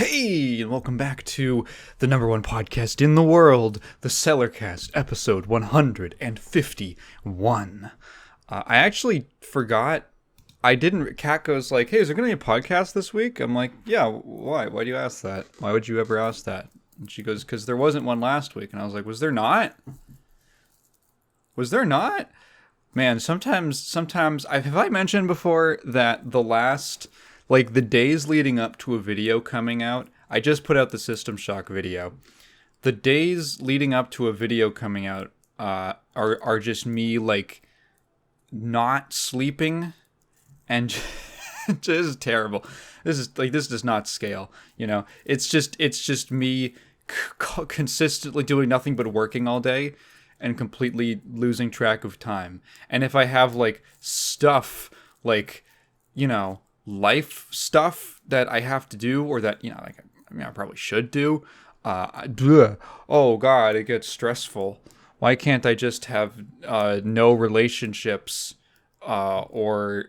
Hey, and welcome back to the number one podcast in the world, the Cellarcast, episode 151. I actually forgot. I didn't. Kat goes like, "Hey, is there going to be a podcast this week?" I'm like, "Yeah, why? Why do you ask that? Why would you ever ask that?" And she goes, "Because there wasn't one last week." And I was like, "Was there not? Was there not?" Man, sometimes have I mentioned before that the days leading up to a video coming out, I just put out the System Shock video. The days leading up to a video coming out are just me like not sleeping and just terrible. This does not scale. It's just me consistently doing nothing but working all day and completely losing track of time. And if I have like stuff like, life stuff that I have to do, or that, I probably should do, oh god, it gets stressful. Why can't I just have no relationships or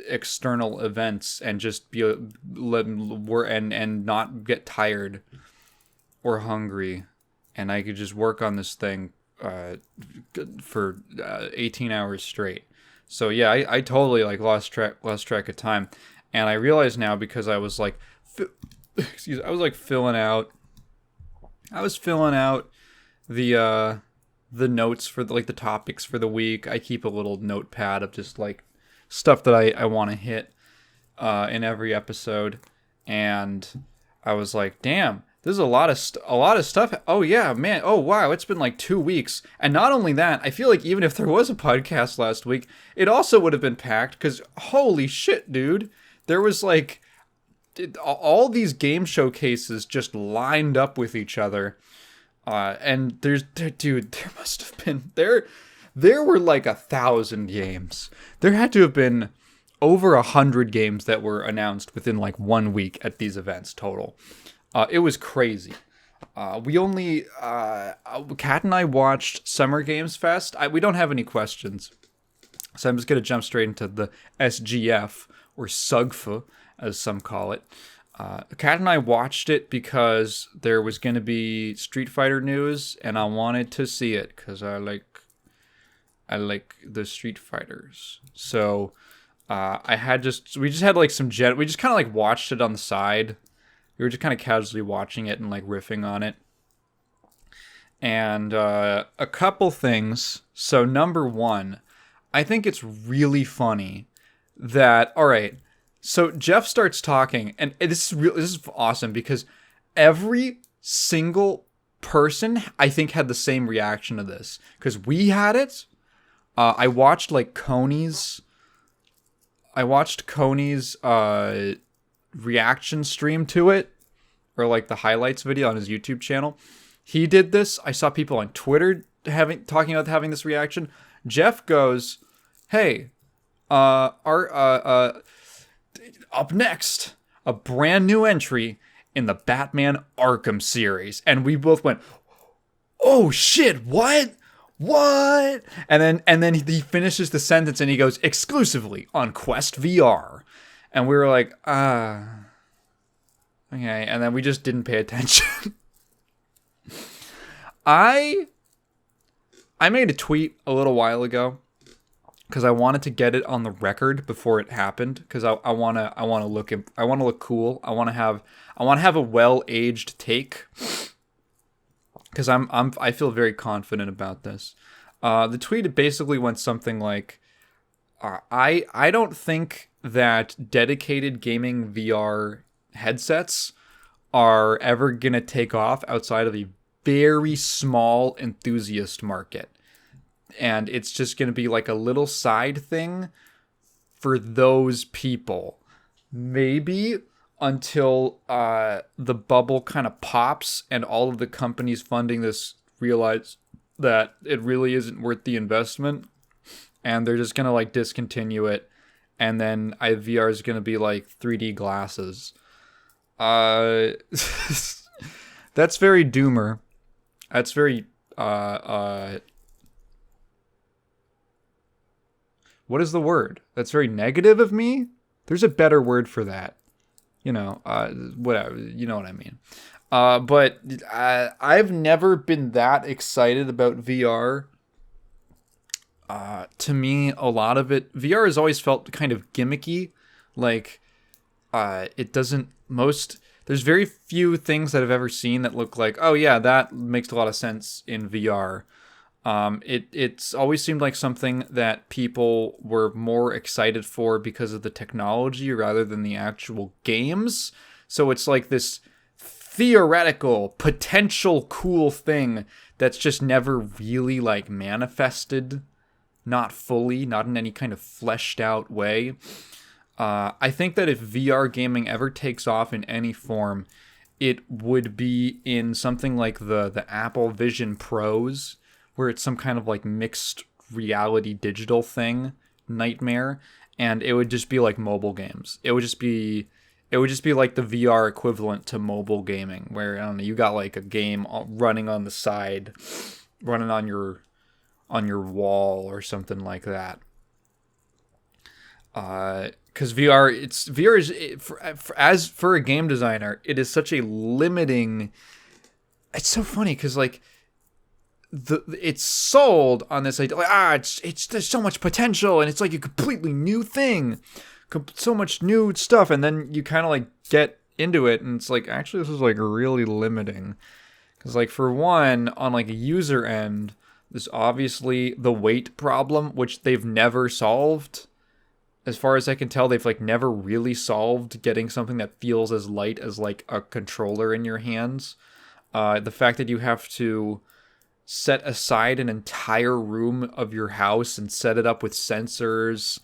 external events and just be and not get tired or hungry, and I could just work on this thing for 18 hours straight. So yeah, I totally lost track of time, and I realize now because I was like, I was filling out the notes for the topics for the week. I keep a little notepad of just stuff that I want to hit in every episode, and I was like, damn. This is a lot of stuff. Oh yeah, man. Oh wow, it's been 2 weeks. And not only that, I feel like even if there was a podcast last week, it also would have been packed because holy shit, dude. There was all these game showcases just lined up with each other. And there must have been there were 1,000 games. There had to have been over 100 games that were announced within 1 week at these events total. It was crazy. We only, Kat and I watched Summer Games Fest. We don't have any questions, so I'm just going to jump straight into the SGF, or SUGFA, as some call it. Kat and I watched it because there was going to be Street Fighter news, and I wanted to see it because I like the Street Fighters. So, we just kind of watched it on the side. We were just kind of casually watching it and riffing on it. And a couple things. So number one, I think it's really funny that, all right, so Jeff starts talking, and this is awesome because every single person I think had the same reaction to this, because we had it. I watched Coney's reaction stream to it, or the highlights video on his YouTube channel. He did this. I saw people on Twitter talking about having this reaction. Jeff goes, "Hey, up next, a brand new entry in the Batman Arkham series," and we both went, "Oh shit! What?" And then he finishes the sentence and he goes, "Exclusively on Quest VR." And we were like, okay. And then we just didn't pay attention. I made a tweet a little while ago because I wanted to get it on the record before it happened, because I want to look cool. I want to have a well-aged take, because I feel very confident about this. The tweet basically went something like, I don't think that dedicated gaming VR headsets are ever going to take off outside of a very small enthusiast market. And it's just going to be a little side thing for those people. Maybe until the bubble kind of pops and all of the companies funding this realize that it really isn't worth the investment, and they're just going to discontinue it. And then VR is going to be 3D glasses. That's very doomer. That's very, what is the word? That's very negative of me? There's a better word for that. whatever, you know what I mean. But I've never been that excited about VR. To me, a lot of VR has always felt kind of gimmicky. Like, it doesn't, there's very few things that I've ever seen that look like, oh yeah, that makes a lot of sense in VR. It's always seemed like something that people were more excited for because of the technology rather than the actual games. So it's like this theoretical, potential cool thing that's just never really like manifested, not fully, not in any kind of fleshed out way. I think that if VR gaming ever takes off in any form, it would be in something like the Apple Vision Pros, where it's some kind of like mixed reality digital thing, nightmare, and it would just be like mobile games. It would just be like the VR equivalent to mobile gaming, where I don't know, you got like a game running on the side, running on your wall or something like that. Because VR is for a game designer, it is such a limiting. It's so funny because like it's sold on this idea like it's there's so much potential and it's like a completely new thing, so much new stuff, and then you kind of like get into it and it's like actually this is like really limiting because like for one on like a user end there's obviously the weight problem which they've never solved. As far as I can tell, they've like never really solved getting something that feels as light as like a controller in your hands. The fact that you have to set aside an entire room of your house and set it up with sensors,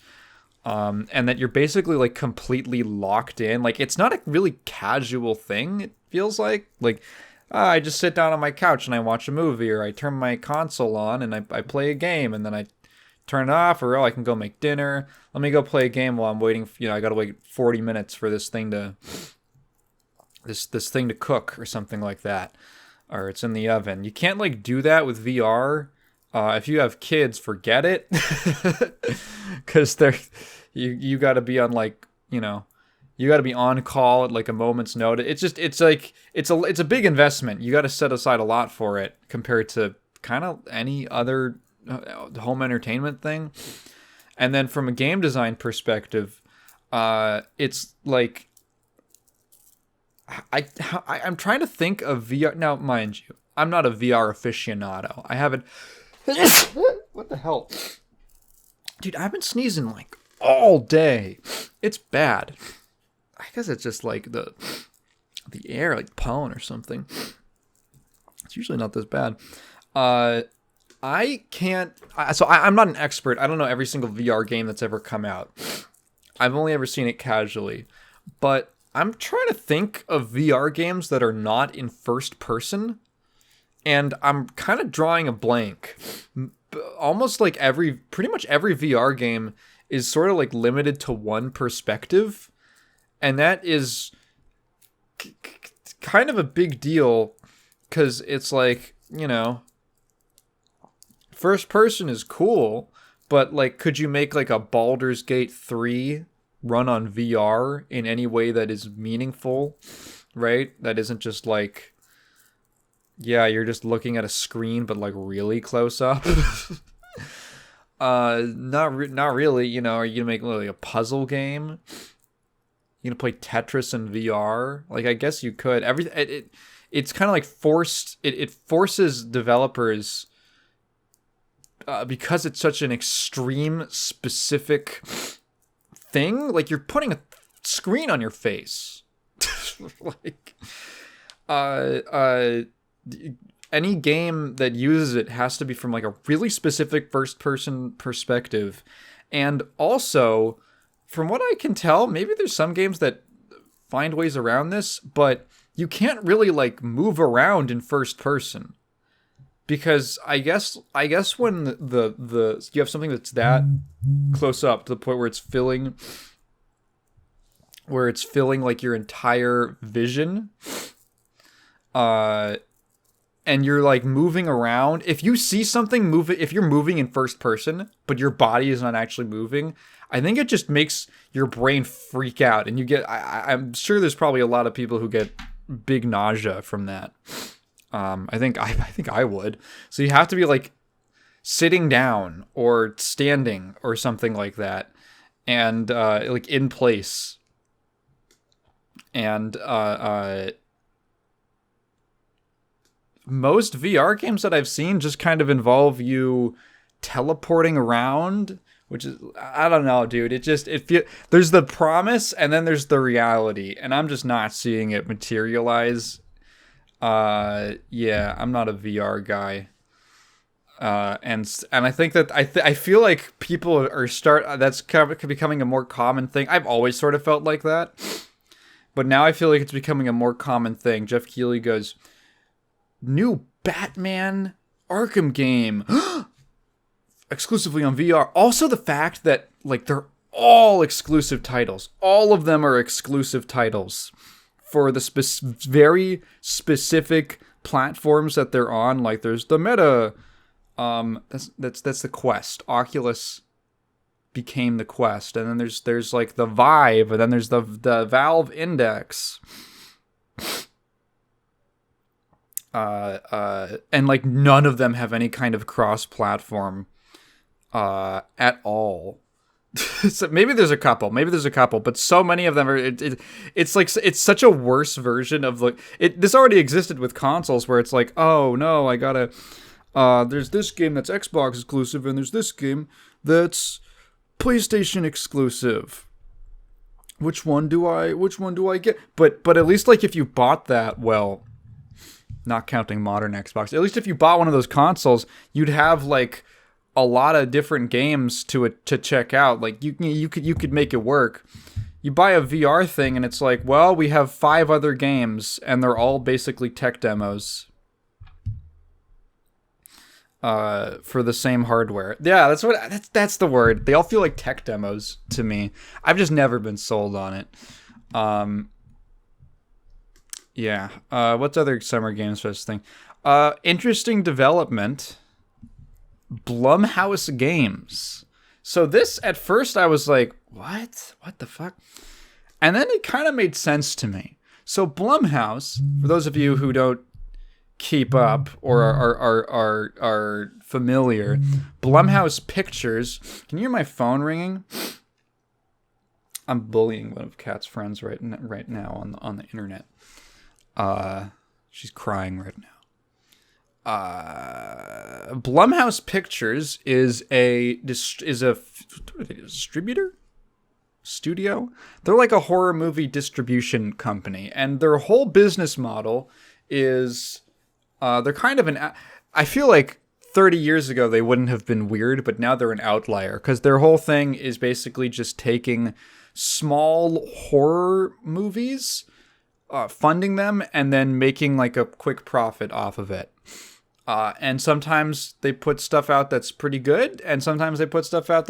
and that you're basically like completely locked in. Like it's not a really casual thing. It feels like I just sit down on my couch and I watch a movie, or I turn my console on and I play a game, and then I turn it off, or I can go make dinner. Let me go play a game while I'm waiting. I gotta wait 40 minutes for this thing to cook or something like that, or it's in the oven. You can't like do that with VR. If you have kids, forget it, because you got to be on like you got to be on call at like a moment's notice. It's a big investment. You got to set aside a lot for it compared to kind of any other home entertainment thing. And then from a game design perspective, it's like I'm trying to think of VR now. Mind you, I'm not a VR aficionado. I haven't. What the hell, dude? I've been sneezing like all day. It's bad. I guess it's just like the air, like pollen or something. It's usually not this bad. I can't. I'm not an expert. I don't know every single VR game that's ever come out. I've only ever seen it casually. But I'm trying to think of VR games that are not in first person. And I'm kind of drawing a blank. Almost like pretty much every VR game is sort of like limited to one perspective. And that is kind of a big deal. Because it's like, first person is cool, but like, could you make like a Baldur's Gate 3 run on VR in any way that is meaningful, right? That isn't just like, yeah, you're just looking at a screen, but like really close up. Not really. Are you gonna make like a puzzle game? You gonna play Tetris in VR? Like, I guess you could. It's kind of like forced. It forces developers. Because it's such an extreme specific thing, like you're putting a screen on your face. Like, any game that uses it has to be from like a really specific first person perspective. And also, from what I can tell, maybe there's some games that find ways around this, but you can't really like move around in first person. Because I guess when the you have something that's that close up to the point where it's filling like your entire vision, and you're like moving around. If you see something move, if you're moving in first person, but your body is not actually moving, I think it just makes your brain freak out, and you get. I'm sure there's probably a lot of people who get big nausea from that. I think I would. So you have to be like sitting down or standing or something like that, and like in place. And most VR games that I've seen just kind of involve you teleporting around, which is, I don't know, dude. There's the promise and then there's the reality, and I'm just not seeing it materialize. Yeah, I'm not a VR guy. And I think that I feel like people that's kind of becoming a more common thing. I've always sort of felt like that, but now I feel like it's becoming a more common thing. Jeff Keighley goes, new Batman Arkham game exclusively on VR. Also the fact that like they're all exclusive titles. All of them are exclusive titles for the very specific platforms that they're on. Like there's the Meta, that's the Quest. Oculus became the Quest, and then there's like the Vive, and then there's the Valve Index. And like none of them have any kind of cross-platform at all. So maybe there's a couple, but so many of them are. It's like it's such a worse version of like it. This already existed with consoles where it's like, oh no, I gotta. There's this game that's Xbox exclusive, and there's this game that's PlayStation exclusive. Which one do I get? But at least like if you bought that, well, not counting modern Xbox, at least if you bought one of those consoles, you'd have like a lot of different games to check out. Like you could make it work. You buy a VR thing and it's like, well, we have 5 other games and they're all basically tech demos for the same hardware. Yeah, that's the word. They all feel like tech demos to me. I've just never been sold on it. Yeah. What's other Summer Games Fest thing? Interesting development. Blumhouse Games. So this, at first, I was like, what? What the fuck? And then it kind of made sense to me. So Blumhouse, for those of you who don't keep up or are familiar, Blumhouse Pictures. Can you hear my phone ringing? I'm bullying one of Kat's friends right now on the internet. She's crying right now. Blumhouse Pictures is a distributor studio. They're like a horror movie distribution company, and their whole business model is they're kind of I feel like 30 years ago they wouldn't have been weird, but now they're an outlier because their whole thing is basically just taking small horror movies, funding them, and then making like a quick profit off of it. And sometimes they put stuff out that's pretty good, and sometimes they put stuff out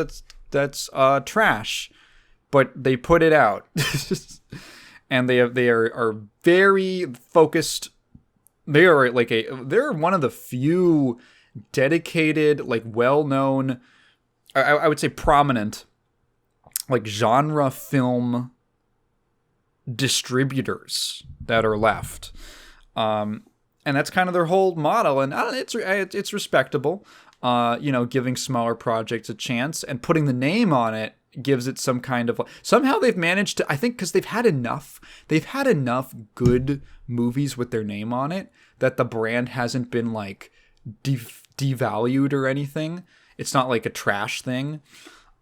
that's trash, but they put it out. And they are very focused. They're one of the few dedicated, like well-known, I would say prominent, like genre film distributors that are left. And that's kind of their whole model, and it's respectable. Giving smaller projects a chance and putting the name on it gives it some kind of. Somehow they've managed to. I think because they've had enough good movies with their name on it that the brand hasn't been like devalued or anything. It's not like a trash thing.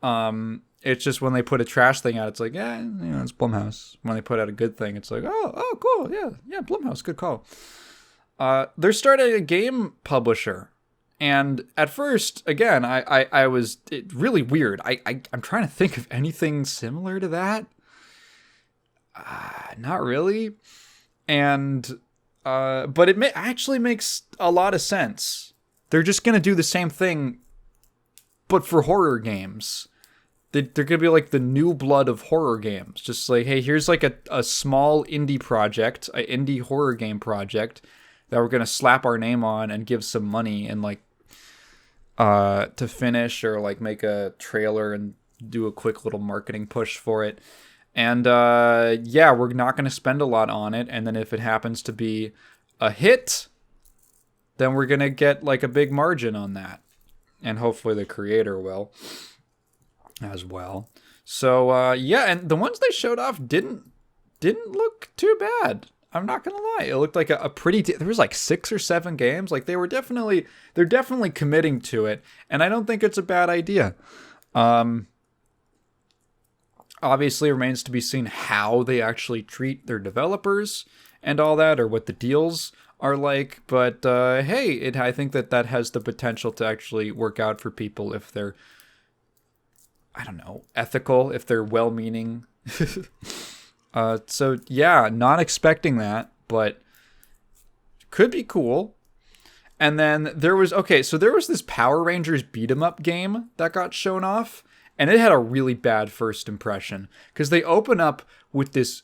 It's just when they put a trash thing out, it's like, yeah, it's Blumhouse. When they put out a good thing, it's like, oh, cool, yeah, Blumhouse, good call. They're starting a game publisher, and at first, again, I was really weird. I'm trying to think of anything similar to that. Not really, and but it actually makes a lot of sense. They're just gonna do the same thing, but for horror games. They're gonna be like the new blood of horror games. Just like, hey, here's like a small indie project, an indie horror game project that we're gonna slap our name on and give some money and like to finish, or like make a trailer and do a quick little marketing push for it. And yeah, we're not gonna spend a lot on it, and then if it happens to be a hit, then we're gonna get like a big margin on that, and hopefully the creator will as well. So yeah, and the ones they showed off didn't look too bad. I'm not gonna lie, it looked like a pretty. There was like 6 or 7 games. Like they're definitely committing to it, and I don't think it's a bad idea. Obviously, it remains to be seen how they actually treat their developers and all that, or what the deals are like. But hey, I think that has the potential to actually work out for people if they're, I don't know, ethical, if they're well-meaning. So yeah, not expecting that, but could be cool. And then there was this Power Rangers beat 'em up game that got shown off, and it had a really bad first impression because they open up with this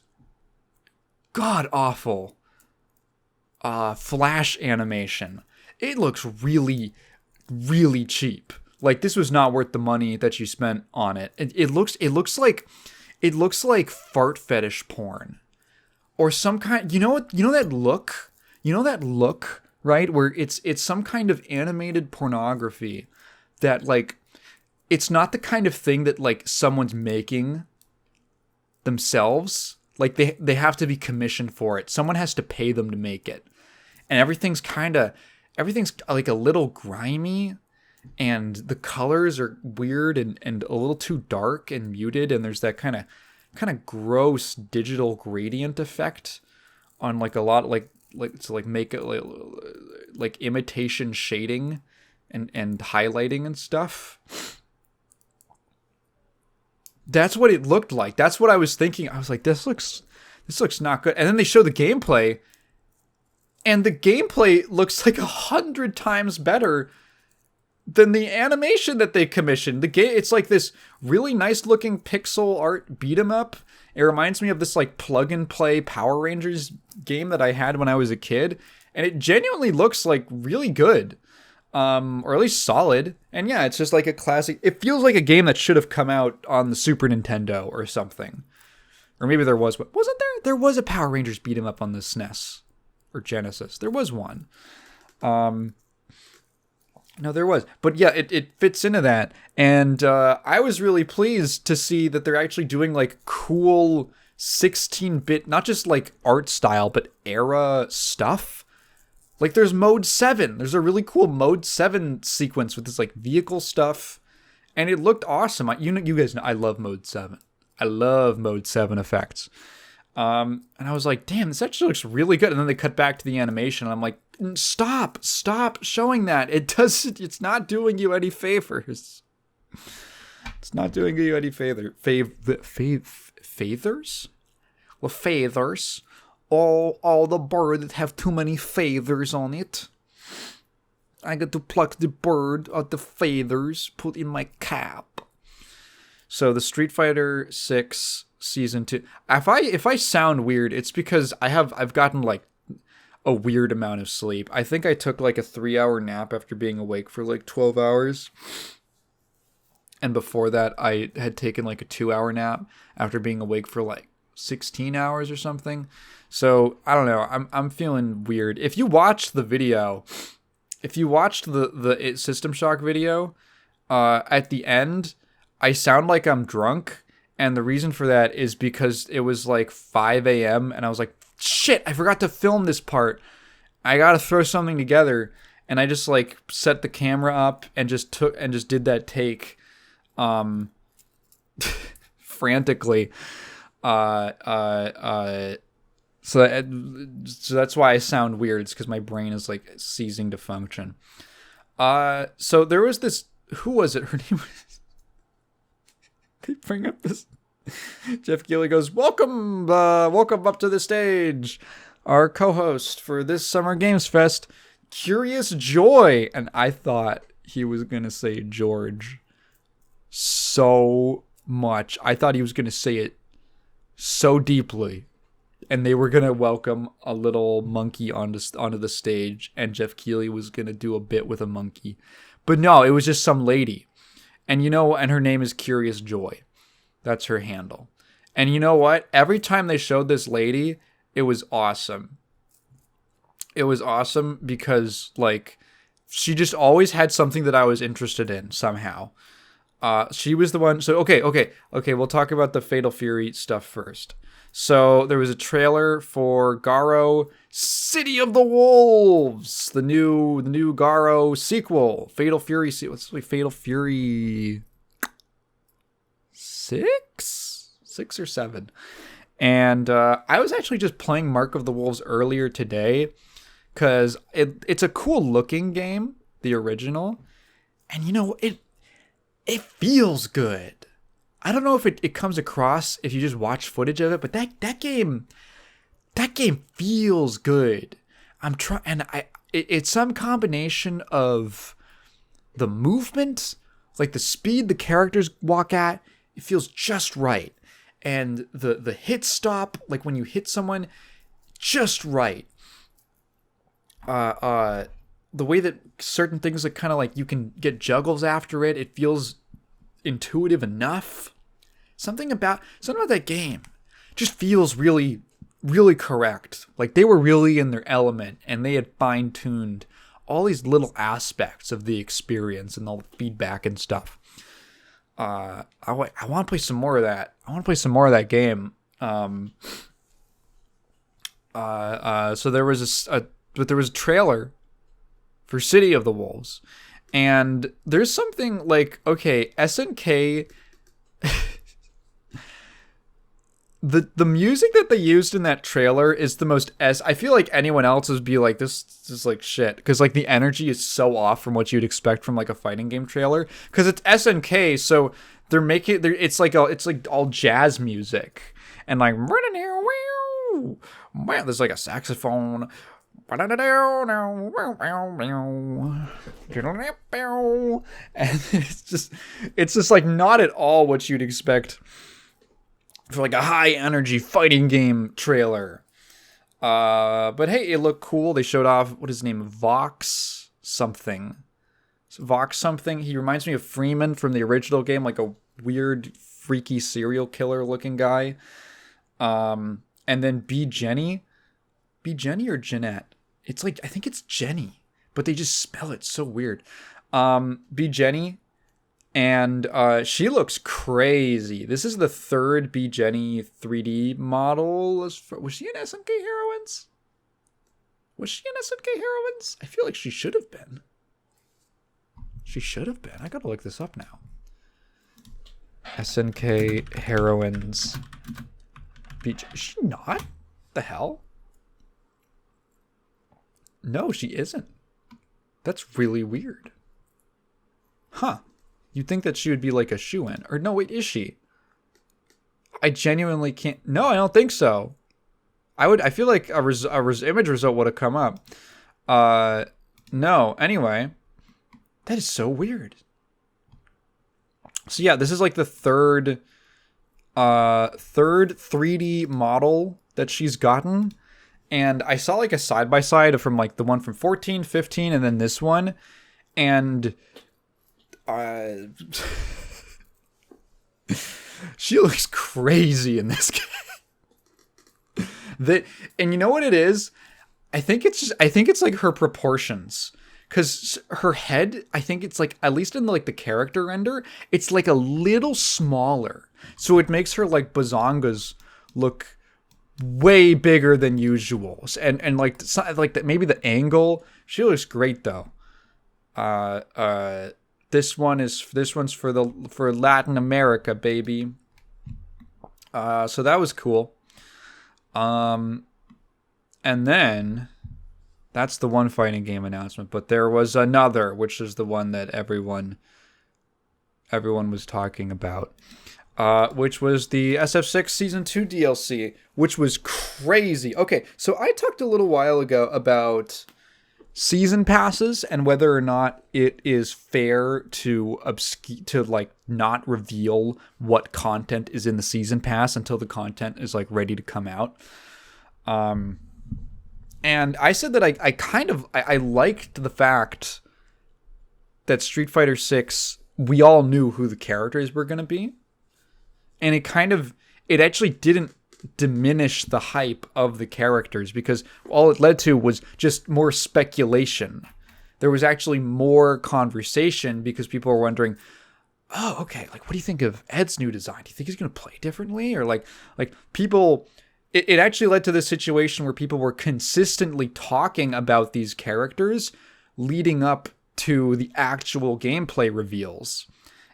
god awful flash animation. It looks really, really cheap. Like this was not worth the money that you spent on it. It looks like fart fetish porn, or some kind. You know that look, right? Where it's some kind of animated pornography that like, it's not the kind of thing that like someone's making themselves. Like they have to be commissioned for it. Someone has to pay them to make it. And everything's like a little grimy, and the colors are weird and a little too dark and muted, and there's that kind of gross digital gradient effect on like a lot like to like make it like imitation shading and highlighting and stuff. That's what it looked like. That's what I was thinking. I was like, this looks not good. And then they show the gameplay, and the gameplay looks like 100 times better than the animation that they commissioned. It's like this really nice looking pixel art beat 'em up. It reminds me of this like plug and play Power Rangers game that I had when I was a kid, and it genuinely looks like really good. Or at least solid. And yeah, it's just like a classic. It feels like a game that should have come out on the Super Nintendo or something. Or maybe there wasn't there? There was a Power Rangers beat 'em up on the SNES or Genesis. There was one. No, there was. But yeah, it fits into that. And I was really pleased to see that they're actually doing like cool 16-bit, not just like art style, but era stuff. Like there's Mode 7. There's a really cool Mode 7 sequence with this like vehicle stuff. And it looked awesome. You guys know I love Mode 7. I love Mode 7 effects. And I was like, damn, this actually looks really good. And then they cut back to the animation, and I'm like, stop showing that. It's not doing you any favors. It's not doing you any favors? Well, feathers. All the birds that have too many feathers on it. I got to pluck the bird of the feathers, put in my cap. So the Street Fighter 6 Season 2. If I sound weird, it's because I've gotten like a weird amount of sleep. I think I took like a 3-hour nap after being awake for like 12 hours. And before that, I had taken like a 2-hour nap after being awake for like 16 hours or something. So I don't know. I'm feeling weird. If you watched the video, if you watched the System Shock video, at the end, I sound like I'm drunk, and the reason for that is because it was like 5 a.m. and I was like, shit, I forgot to film this part. I gotta throw something together, and I just like set the camera up and just did that take, frantically. So that's why I sound weird. It's because my brain is like ceasing to function. So there was this. Who was it? Her name was. They bring up this. Jeff Keighley goes, "Welcome up to the stage, our co-host for this Summer Games Fest, Curious Joy." And I thought he was gonna say George. So much. I thought he was gonna say it so deeply. and they were gonna welcome a little monkey onto the stage, and Jeff Keighley was gonna do a bit with a monkey, but no, it was just some lady, and and her name is Curious Joy. That's her handle. And you know what? Every time they showed this lady, it was awesome. It was awesome because, like, she just always had something that I was interested in somehow. She was the one. So, okay. We'll talk about the Fatal Fury stuff first. So there was a trailer for Garou City of the Wolves, the new Garou sequel, Fatal Fury. What's Fatal Fury 6 or 7? And I was actually just playing Mark of the Wolves earlier today because it's a cool looking game, the original, and it feels good. I don't know if it comes across if you just watch footage of it, but that game feels good. It's some combination of the movement, like the speed the characters walk at, it feels just right. And the hit stop, like when you hit someone, just right. The way that certain things are kind of like you can get juggles after it, it feels intuitive enough. Something about that game just feels really, really correct. Like they were really in their element and they had fine-tuned all these little aspects of the experience and all the feedback and stuff. I want to play some more of that. I want to play some more of that game. So there was a trailer for City of the Wolves, and there's something like, okay, SNK. The music that they used in that trailer is the most I feel like anyone else would be like, this is like shit, because like the energy is so off from what you'd expect from like a fighting game trailer, because it's SNK, so it's like all jazz music and like there's like a saxophone and it's just like not at all what you'd expect for like a high energy fighting game trailer. But hey, it looked cool. They showed off, what is his name? Vox something. He reminds me of Freeman from the original game, like a weird, freaky serial killer looking guy. And then B. Jenny or Jeanette? It's like, I think it's Jenny, but they just spell it so weird. B. Jenny. And she looks crazy. This is the third B. Jenny 3D model. Was she in SNK Heroines? I feel like she should have been. I gotta look this up now. SNK Heroines. Is she not? The hell? No, she isn't. That's really weird. Huh. You'd think that she would be like a shoo-in. Or no, wait, is she? I genuinely can't. No, I don't think so. I feel like a image result would have come up. No, anyway. That is so weird. So yeah, this is like the third 3D model that she's gotten. And I saw like a side-by-side from like the one from 14, 15, and then this one. And she looks crazy in this game. And you know what it is? I think it's like her proportions, because her head, I think it's like, at least in like the character render, it's like a little smaller, so it makes her like bazongas look way bigger than usual. And like that, maybe the angle. She looks great though. This one's for Latin America, baby. So that was cool. And then that's the one fighting game announcement, but there was another, which is the one that everyone was talking about, which was the SF6 Season 2 DLC, which was crazy. Okay, so I talked a little while ago about season passes and whether or not it is fair to like not reveal what content is in the season pass until the content is like ready to come out. And I said that I liked the fact that Street Fighter 6, we all knew who the characters were going to be. And it actually didn't diminish the hype of the characters, because all it led to was just more speculation. There was actually more conversation because people were wondering, oh, okay, like, what do you think of Ed's new design? Do you think he's going to play differently? Or like people, it actually led to this situation where people were consistently talking about these characters leading up to the actual gameplay reveals.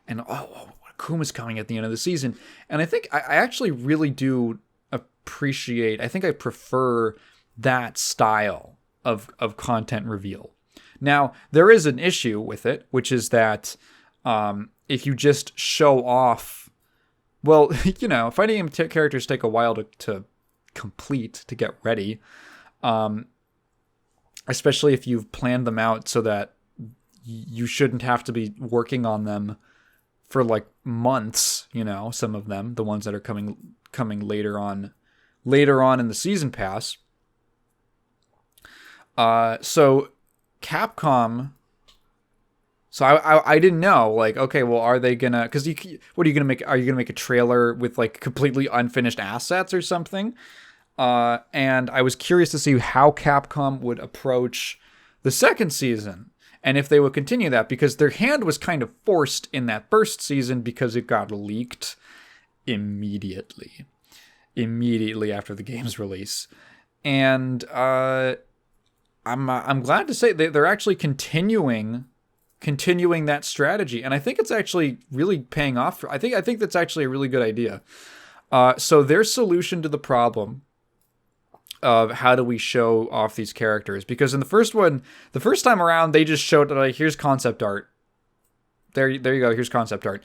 And, Akuma's coming at the end of the season. And I think I actually really do appreciate, I think I prefer that style of content reveal. Now, there is an issue with it, which is that if you just show off, well, fighting game characters take a while to complete, to get ready, especially if you've planned them out so that you shouldn't have to be working on them for like months, some of them, the ones that are coming later on in the season pass. So Capcom, so I didn't know, like, okay, well, are they gonna, because what are you gonna make? Are you gonna make a trailer with like completely unfinished assets or something? And I was curious to see how Capcom would approach the second season, and if they would continue that, because their hand was kind of forced in that first season because it got leaked immediately after the game's release. And I'm glad to say they're actually continuing that strategy, and I think it's actually really paying off. I think that's actually a really good idea. So their solution to the problem of how do we show off these characters, because in the first time around, they just showed like, here's concept art. There you go. Here's concept art.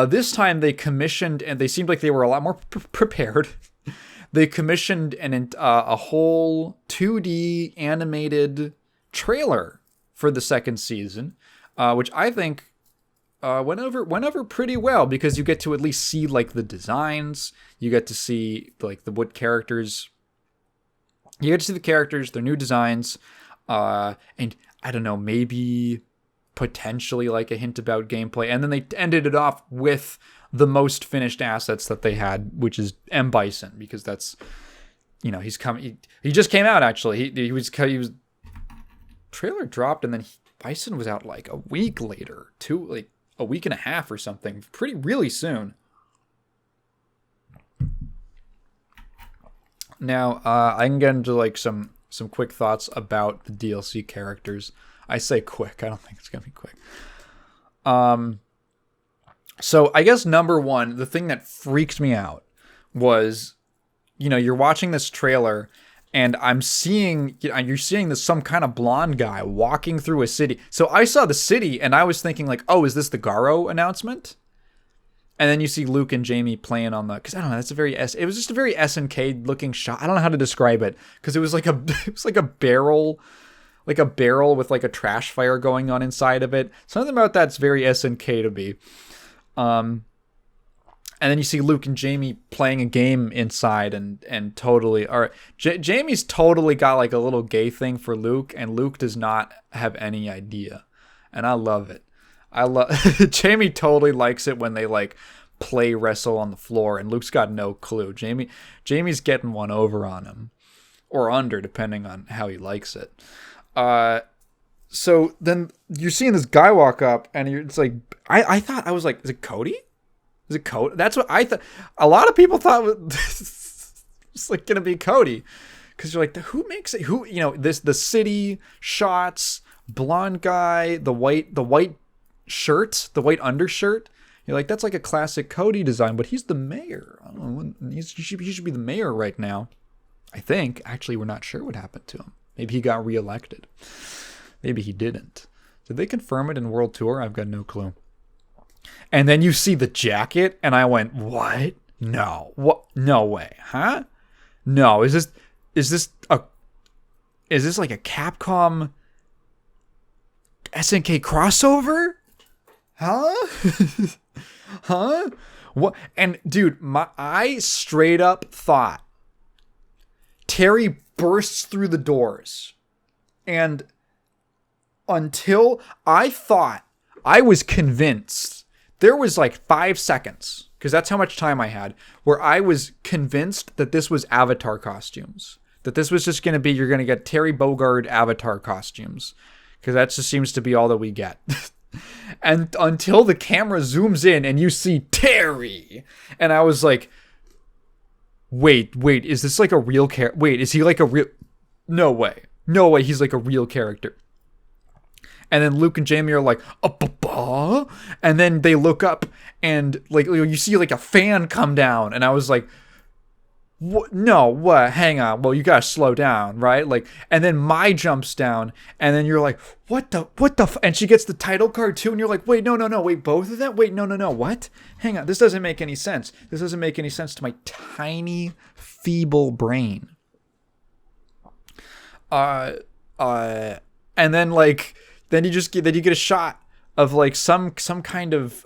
This time they commissioned, and they seemed like they were a lot more prepared. They commissioned a whole 2D animated trailer for the second season, which I think went over pretty well, because you get to at least see like the designs. You get to see like what characters. You get to see the characters, their new designs, and I don't know, maybe potentially like a hint about gameplay. And then they ended it off with the most finished assets that they had, which is M. Bison, because that's, he's coming. He just came out, actually. He was trailer dropped, and then Bison was out like a week later, like a week and a half or something, really soon. Now, I can get into like some quick thoughts about the DLC characters. I say quick. I don't think it's gonna be quick. So I guess number one, the thing that freaked me out was, you're watching this trailer, and you're seeing this some kind of blonde guy walking through a city. So I saw the city, and I was thinking like, oh, is this the Garou announcement? And then you see Luke and Jamie playing on because I don't know, it was just a very SNK looking shot. I don't know how to describe it, because it was like a barrel with like a trash fire going on inside of it. Something about that's very SNK to me. And then you see Luke and Jamie playing a game inside, and totally, or Jamie's totally got like a little gay thing for Luke, and Luke does not have any idea, and I love it. Jamie totally likes it when they like play wrestle on the floor, and Luke's got no clue. Jamie's getting one over on him, or under, depending on how he likes it. So then you're seeing this guy walk up, and it's like, I thought, I was like, is it Cody? Is it Cody? That's what I thought. A lot of people thought it's like gonna be Cody, because you're like, who makes it? Who, the city shots, blonde guy, the white shirt, the white undershirt. You're like, that's like a classic Cody design, but he's the mayor. I don't know. He should be the mayor right now, I think. Actually, we're not sure what happened to him. Maybe he got reelected. Maybe he didn't. Did they confirm it in World Tour? I've got no clue. And then you see the jacket, and I went, what? No. What? No way. Huh? No. Is this like a Capcom SNK crossover? Huh? Huh? What? And dude, I straight up thought Terry bursts through the doors. And until I was convinced, there was like 5 seconds, because that's how much time I had, where I was convinced that this was Avatar costumes. That this was just going to be, you're going to get Terry Bogard Avatar costumes. Because that just seems to be all that we get. And until the camera zooms in and you see Terry. And I was like, wait, is this like a real character? Wait, is he like a real... No way, he's like a real character. And then Luke and Jamie are like, ba. And then they look up and like you see like a fan come down. And I was like, what? No, what? Hang on. Well, you gotta slow down, right? Like, and then Mai jumps down, and then you're like, what the? And she gets the title card too, and you're like, wait, no, wait, both of them? Wait, no, what? Hang on, this doesn't make any sense. This doesn't make any sense to my tiny, feeble brain. And then like, then you get a shot of like some kind of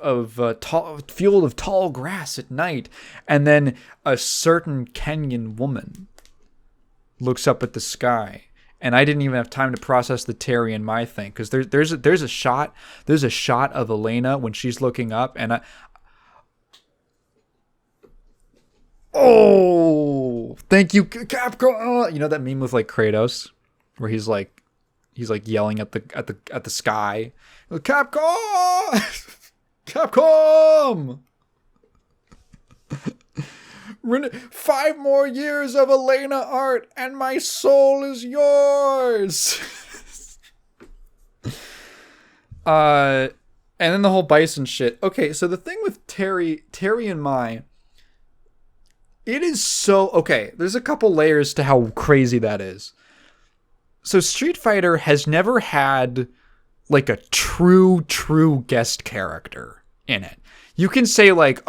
tall field of tall grass at night, and then a certain Kenyan woman looks up at the sky, and I didn't even have time to process the Terry and Mai thing, because there's a shot of Elena when she's looking up, and oh, thank you, Capcom. You know that meme with like Kratos, where he's like yelling at the sky. Capcom! 5 more years of Elena art and my soul is yours. And then the whole bison shit. Okay, so the thing with Terry and Mai, it is so... Okay, there's a couple layers to how crazy that is. So Street Fighter has never had like a true guest character in it. You can say like,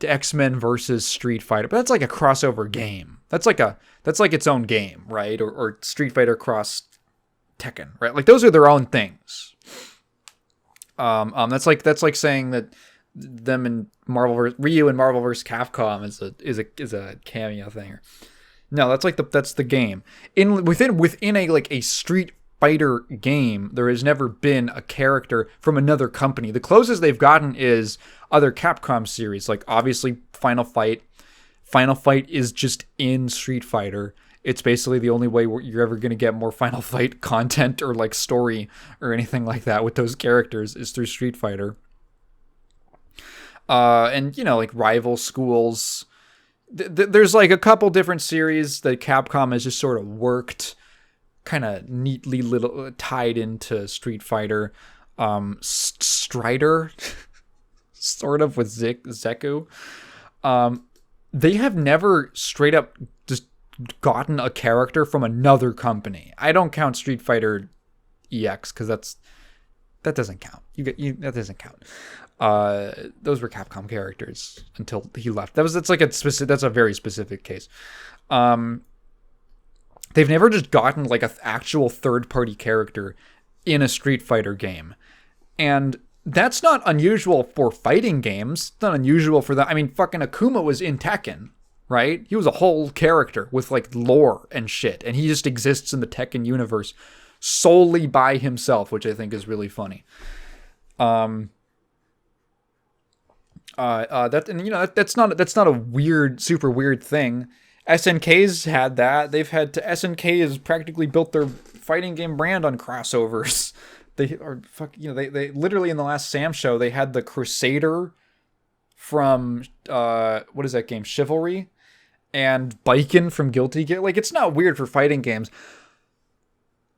X-Men versus Street Fighter, but that's like a crossover game. That's like its own game, right? Or Street Fighter cross Tekken, right? Like those are their own things. That's like saying that them in Ryu and Marvel vs. Capcom is a cameo thing. No, that's the game. Within a Street Fighter game, there has never been a character from another company. The closest they've gotten is other Capcom series, like obviously Final Fight. Final Fight is just in Street Fighter. It's basically the only way you're ever going to get more Final Fight content or like story or anything like that with those characters is through Street Fighter. And you know, like rival schools. There's like a couple different series that Capcom has just sort of worked kind of neatly tied into Street Fighter. Strider, sort of with Zeku. They have never straight up just gotten a character from another company. I don't count Street Fighter EX because that doesn't count. That doesn't count. Those were Capcom characters until he left. That's a very specific case. They've never just gotten like an actual third-party character in a Street Fighter game. And that's not unusual for fighting games. It's not unusual for that. I mean, fucking Akuma was in Tekken, right? He was a whole character with like lore and shit. And he just exists in the Tekken universe solely by himself, which I think is really funny. That's not a weird, super weird thing. SNK's had that. SNK has practically built their fighting game brand on crossovers. They literally in the last Sam show, they had the Crusader from, what is that game? Chivalry, and Baiken from Guilty Gear. Like, it's not weird for fighting games,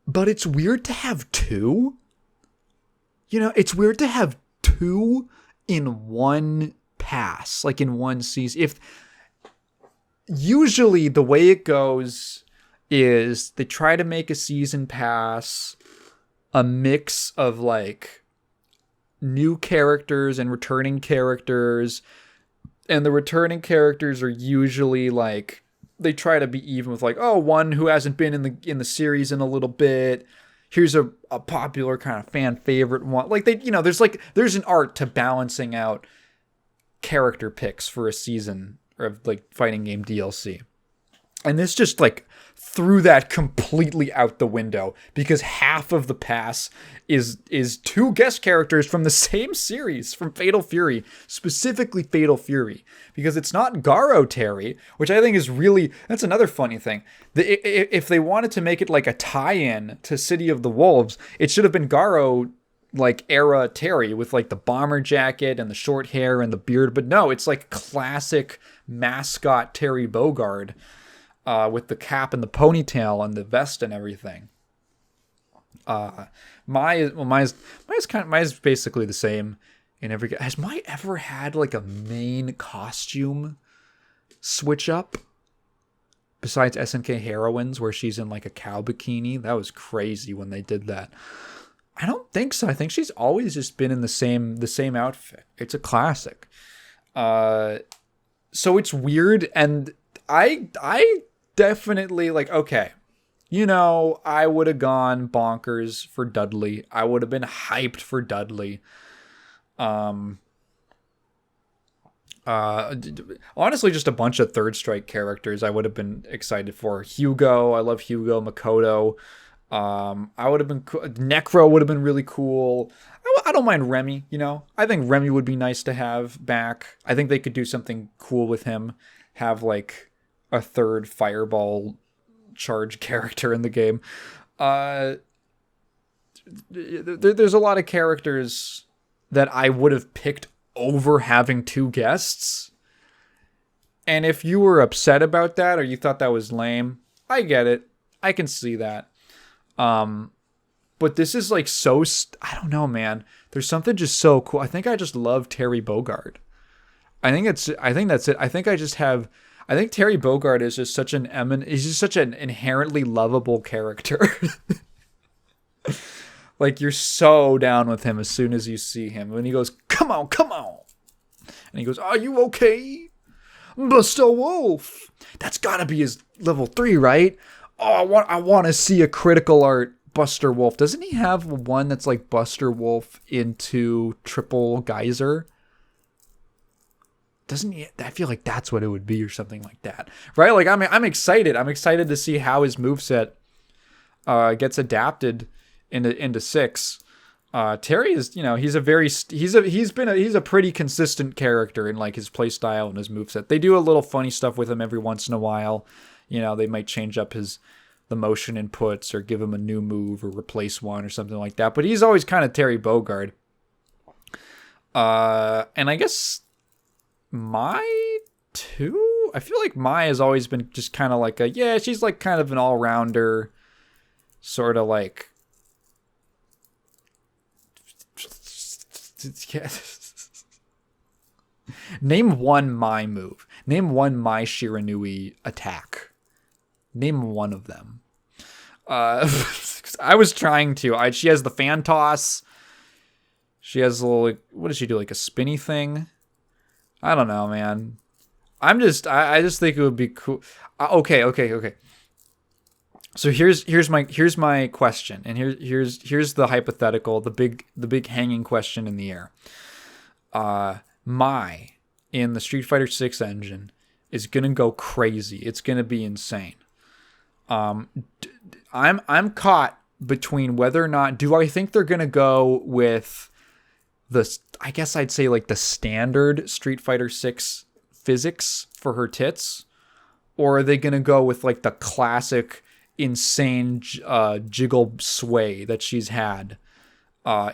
but it's weird to have two. You know, it's weird to have two in one pass, like in one season. Usually the way it goes is they try to make a season pass a mix of like new characters and returning characters, and the returning characters are usually like, they try to be even with like, one who hasn't been in the series in a little bit. Here's a popular kind of fan favorite one. Like there's an art to balancing out character picks for a season of like fighting game DLC. And this just like threw that completely out the window because half of the pass is 2 guest characters from the same series, from Fatal Fury, specifically Fatal Fury, because it's not Garou Terry, which I think is really, that's another funny thing. If they wanted to make it like a tie-in to City of the Wolves, it should have been Garou like era Terry with like the bomber jacket and the short hair and the beard, but no, it's like classic mascot Terry Bogard. With the cap and the ponytail and the vest and everything. Mai's basically the same in every. Has Mai ever had like a main costume switch up? Besides SNK Heroines, where she's in like a cow bikini, that was crazy when they did that. I don't think so. I think she's always just been in the same outfit. It's a classic. So it's weird, and I definitely like, okay, I would have gone bonkers for Dudley. I would have been hyped for Dudley. Honestly, just a bunch of Third Strike characters I would have been excited for. Hugo, I love Hugo. Makoto. I would have been cool. Necro would have been really cool. I don't mind Remy, I think Remy would be nice to have back. I think they could do something cool with him. Have like a third fireball charge character in the game. There's a lot of characters that I would have picked over having 2 guests. And if you were upset about that or you thought that was lame, I get it. I can see that. But this is like so... I don't know, man. There's something just so cool. I think I just love Terry Bogard. I think that's it. I think Terry Bogard is just he's just such an inherently lovable character. Like, you're so down with him as soon as you see him. When he goes, come on. And he goes, are you okay? Buster Wolf. That's gotta be his level 3, right? Oh, I want to see a critical art Buster Wolf. Doesn't he have one that's like Buster Wolf into Triple Geyser? Doesn't he? I feel like that's what it would be or something like that, right? Like I'm excited. I'm excited to see how his moveset gets adapted into 6. Terry is, he's a pretty consistent character in like his play style and his moveset. They do a little funny stuff with him every once in a while. They might change up the motion inputs or give him a new move or replace one or something like that. But he's always kind of Terry Bogard. And I guess Mai too? I feel like Mai has always been just kind of like she's like kind of an all-rounder, sort of like... Name one Mai move. Name one Mai Shiranui attack. Name one of them. I was trying to. She has the fan toss. She has a little... What does she do? Like a spinny thing? I don't know, man. I just think it would be cool. Okay. So here's my question, and here's the hypothetical, the big hanging question in the air. Mai in the Street Fighter 6 engine is gonna go crazy. It's gonna be insane. I'm caught between whether or not do I think they're gonna go with I guess I'd say like the standard Street Fighter 6 physics for her tits, or are they gonna go with like the classic insane jiggle sway that she's had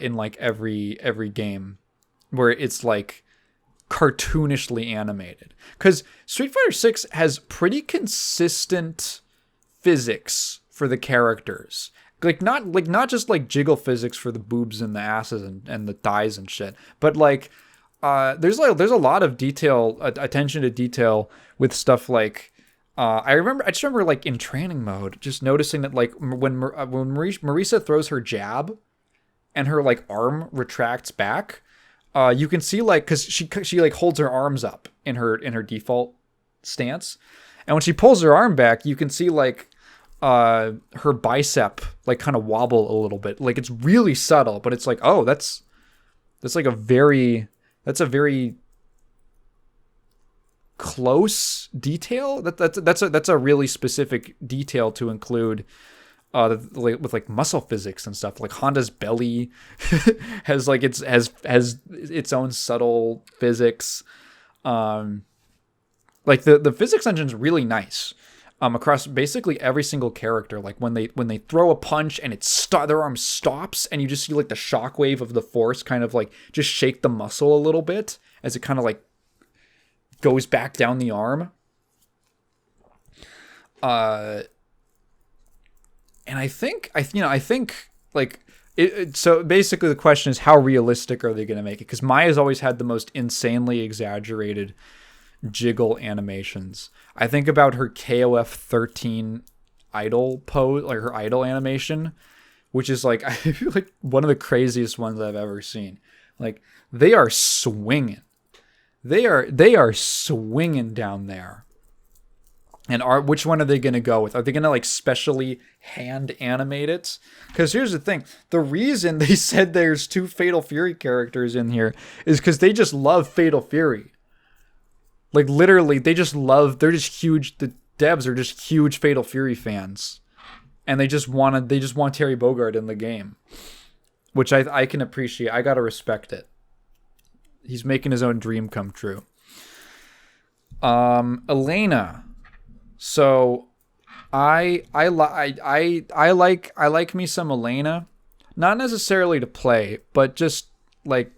in like every game, where it's like cartoonishly animated? Because Street Fighter 6 has pretty consistent physics for the characters. Not just like jiggle physics for the boobs and the asses and the thighs and shit, but like there's a lot of detail, attention to detail with stuff like I just remember like in training mode, just noticing that like when Marisa throws her jab and her like arm retracts back, you can see like, because she like holds her arms up in her default stance, and when she pulls her arm back, you can see like her bicep like kind of wobble a little bit. Like it's really subtle, but it's like, oh, that's a very close detail. That's a really specific detail to include. With like muscle physics and stuff, like Honda's belly has like has its own subtle physics. Like the physics engine's really nice. Across basically every single character, like when they throw a punch and their arm stops, and you just see like the shockwave of the force kind of like just shake the muscle a little bit as it kind of like goes back down the arm. And I think like so basically the question is, how realistic are they going to make it? Because Maya's always had the most insanely exaggerated jiggle animations. I think about her KOF 13 idol pose, like her idol animation, which is like, I feel like one of the craziest ones I've ever seen. Like they are swinging. They are swinging down there. And which one are they going to go with? Are they going to like specially hand animate it? Because here's the thing. The reason they said there's 2 Fatal Fury characters in here is because they just love Fatal Fury. Like literally, they're just huge. The devs are just huge Fatal Fury fans. And they just want Terry Bogard in the game. Which I can appreciate. I got to respect it. He's making his own dream come true. Elena. So, I like me some Elena, not necessarily to play, but just like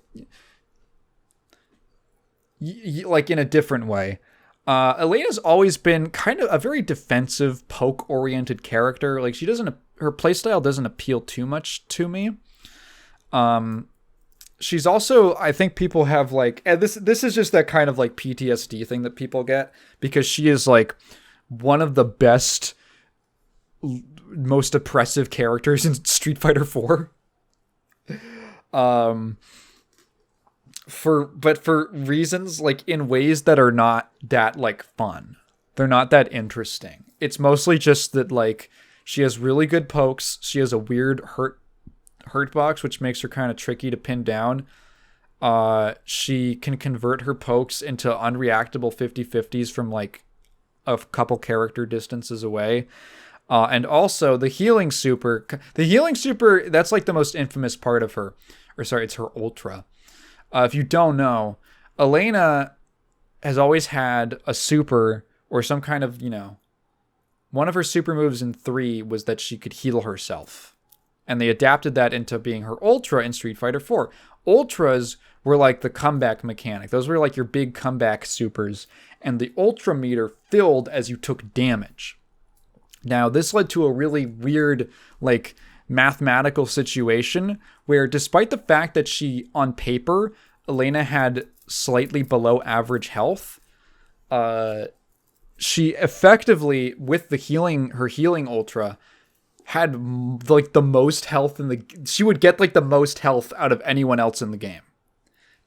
like in a different way. Elena's always been kind of a very defensive, poke-oriented character. Like her playstyle doesn't appeal too much to me. She's also, I think people have like, and this is just that kind of like PTSD thing that people get, because she is like one of the best, most oppressive characters in Street Fighter 4. For reasons like in ways that are not that like fun. They're not that interesting. It's mostly just that like she has really good pokes. She has a weird hurt box, which makes her kind of tricky to pin down. She can convert her pokes into unreactable 50-50s from like a couple character distances away. And also the healing super, that's like the most infamous part of her. Or sorry, it's her ultra. If you don't know, Elena has always had a super or some kind of, one of her super moves in 3 was that she could heal herself. And they adapted that into being her ultra in Street Fighter 4. Ultras were like the comeback mechanic. Those were like your big comeback supers. And the ultra meter filled as you took damage. Now, this led to a really weird, like, mathematical situation where despite the fact that she, on paper, Elena had slightly below average health, she effectively, with her healing ultra, had like the most health she would get like the most health out of anyone else in the game.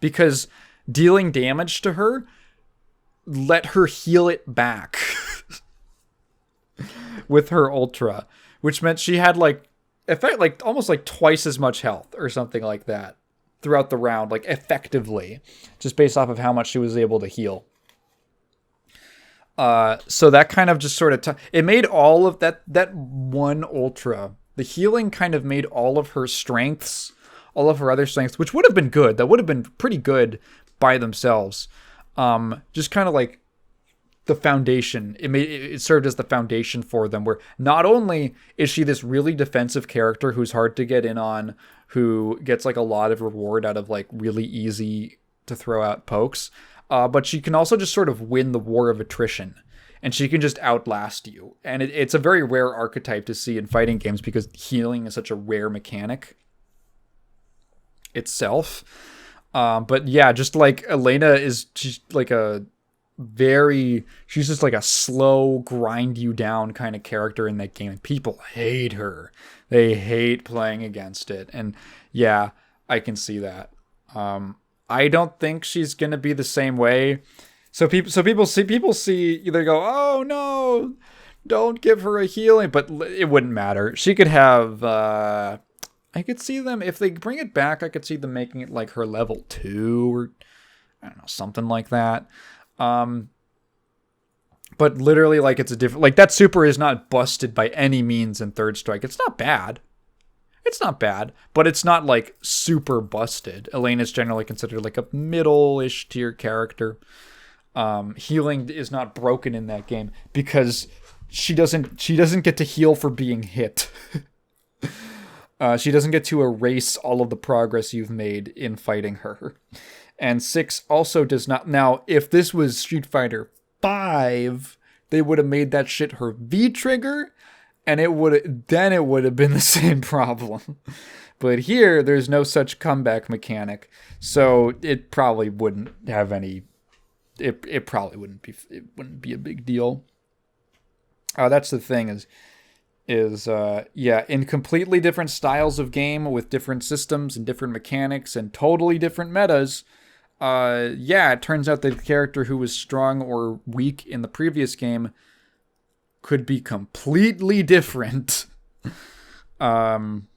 Because dealing damage to her let her heal it back with her ultra, which meant she had almost like twice as much health or something like that throughout the round, like effectively, just based off of how much she was able to heal. So that kind of just sort of it made all of that one ultra, the healing kind of made all of her strengths, all of her other strengths, which would have been good. That would have been pretty good by themselves. Just kind of like the foundation. It served as the foundation for them, where not only is she this really defensive character who's hard to get in on, who gets like a lot of reward out of like really easy to throw out pokes, but she can also just sort of win the war of attrition, and she can just outlast you. And it's a very rare archetype to see in fighting games because healing is such a rare mechanic itself. But yeah, just like Elena she's just like a slow grind you down kind of character in that game. And people hate her. They hate playing against it. And yeah, I can see that. I don't think she's going to be the same way. So people see either go, oh no, don't give her a healing, but it wouldn't matter. She could have, I could see them, if they bring it back, I could see them making it like her level 2 or I don't know, something like that. But literally, like, it's a different... Like, that super is not busted by any means in Third Strike. It's not bad. It's not bad, but it's not, like, super busted. Elaine is generally considered, like, a middle-ish tier character. Healing is not broken in that game because she doesn't get to heal for being hit. She doesn't get to erase all of the progress you've made in fighting her. And 6 also does not... Now, if this was Street Fighter 5, they would have made that shit her V-trigger, and it would have been the same problem. But here, there's no such comeback mechanic, so it probably wouldn't have any... It probably wouldn't be a big deal. That's the thing is in completely different styles of game with different systems and different mechanics and totally different metas. It turns out that the character who was strong or weak in the previous game could be completely different. Unless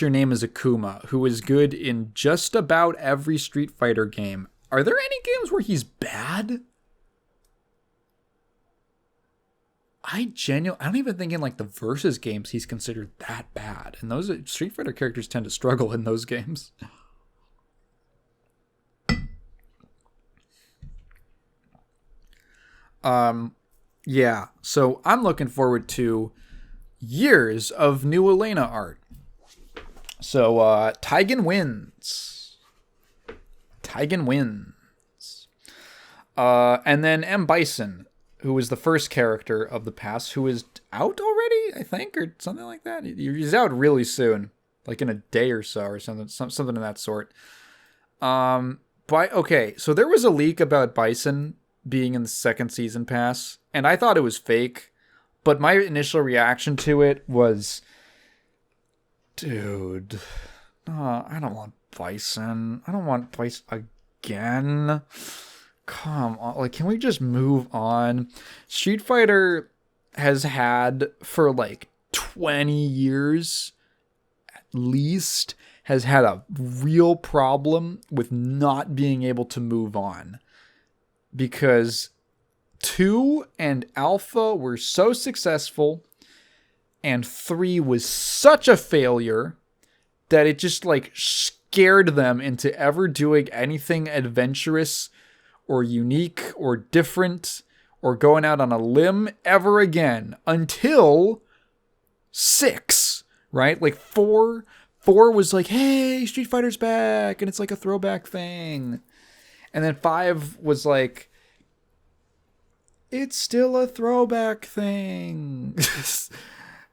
your name is Akuma, who is good in just about every Street Fighter game. Are there any games where he's bad? I don't even think in like the Versus games he's considered that bad. And those Street Fighter characters tend to struggle in those games. So I'm looking forward to years of new Elena art. So, Taigen wins. And then M. Bison, who was the first character of the past, who is out already, I think, or something like that. He's out really soon, like in a day or so, or something of that sort. Okay, so there was a leak about Bison being in the second season pass, and I thought it was fake, but my initial reaction to it was, dude, I don't want Bison. I don't want Bison again. Come on, like, can we just move on? Street Fighter has had, for like 20 years at least, has had a real problem with not being able to move on. Because 2 and Alpha were so successful, and 3 was such a failure that it just, like, scared them into ever doing anything adventurous or unique or different or going out on a limb ever again until 6, right? Like 4 was like, hey, Street Fighter's back, and it's like a throwback thing. And then 5 was like, it's still a throwback thing.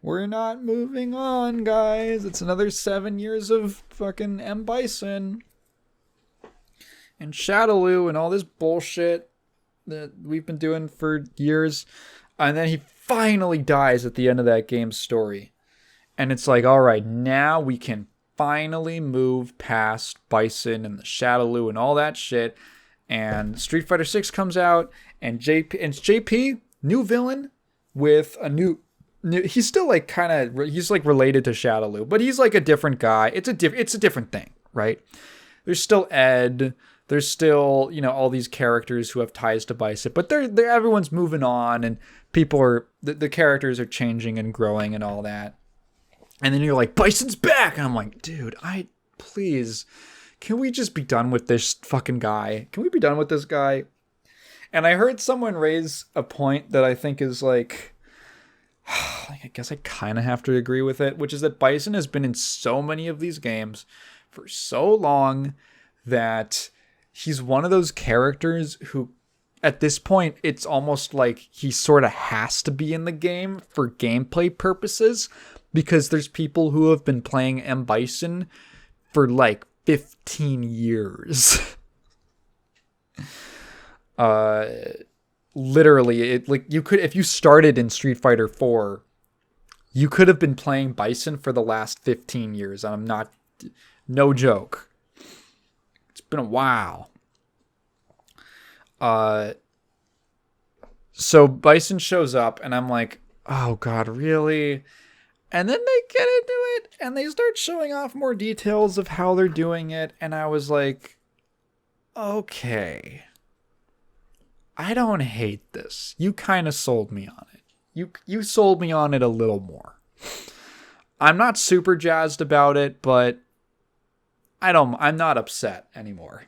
We're not moving on, guys. It's another 7 years of fucking M. Bison and Shadowloo and all this bullshit that we've been doing for years. And then he finally dies at the end of that game's story. And it's like, all right, now we can finally move past Bison and the Shadowloo and all that shit. And Street Fighter 6 comes out, and it's JP, new villain with a new he's still like he's like related to Shadowloo, but he's like a different guy. It's a different thing, right? There's still Ed, there's still, all these characters who have ties to Bison, but they're everyone's moving on, and people are the characters are changing and growing and all that. And then you're like, Bison's back, and I'm like, dude, please, can we just be done with this fucking guy? Can we be done with this guy? And I heard someone raise a point that I think is like, I guess I kind of have to agree with it, which is that Bison has been in so many of these games for so long that he's one of those characters who, at this point, it's almost like he sort of has to be in the game for gameplay purposes, because there's people who have been playing M. Bison for like 15 years. Literally, you could, if you started in Street Fighter 4, you could have been playing Bison for the last 15 years. I'm not, no joke. It's been a while. So Bison shows up, and I'm like, oh god, really? And then they get into it, and they start showing off more details of how they're doing it, and I was like, okay. I don't hate this. You kind of sold me on it. You sold me on it a little more. I'm not super jazzed about it, but I'm not upset anymore.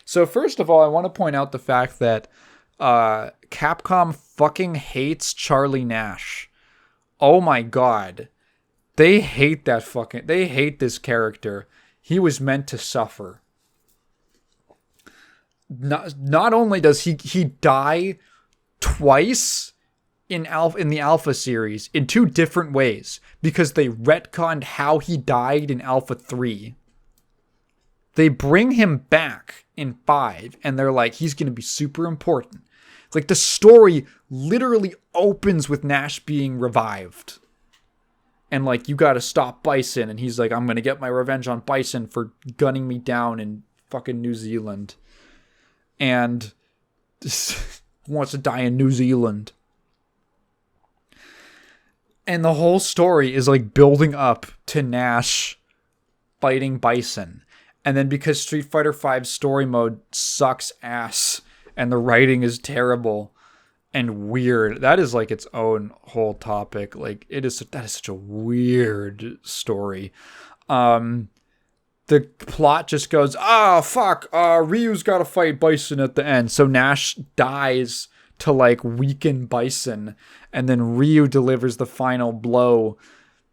So first of all, I want to point out the fact that Capcom fucking hates Charlie Nash. Oh my god. They hate this character. He was meant to suffer. Not only does he die twice in the Alpha series in 2 different ways because they retconned how he died in Alpha 3. They bring him back in 5 and they're like, he's going to be super important. It's like the story literally opens with Nash being revived. And like, you got to stop Bison. And he's like, I'm going to get my revenge on Bison for gunning me down in fucking New Zealand. And wants to die in New Zealand. And the whole story is like building up to Nash fighting Bison. And then because Street Fighter V story mode sucks ass and the writing is terrible and weird, that is like its own whole topic. Like that is such a weird story. The plot just goes, fuck, Ryu's gotta fight Bison at the end. So Nash dies to like weaken Bison, and then Ryu delivers the final blow,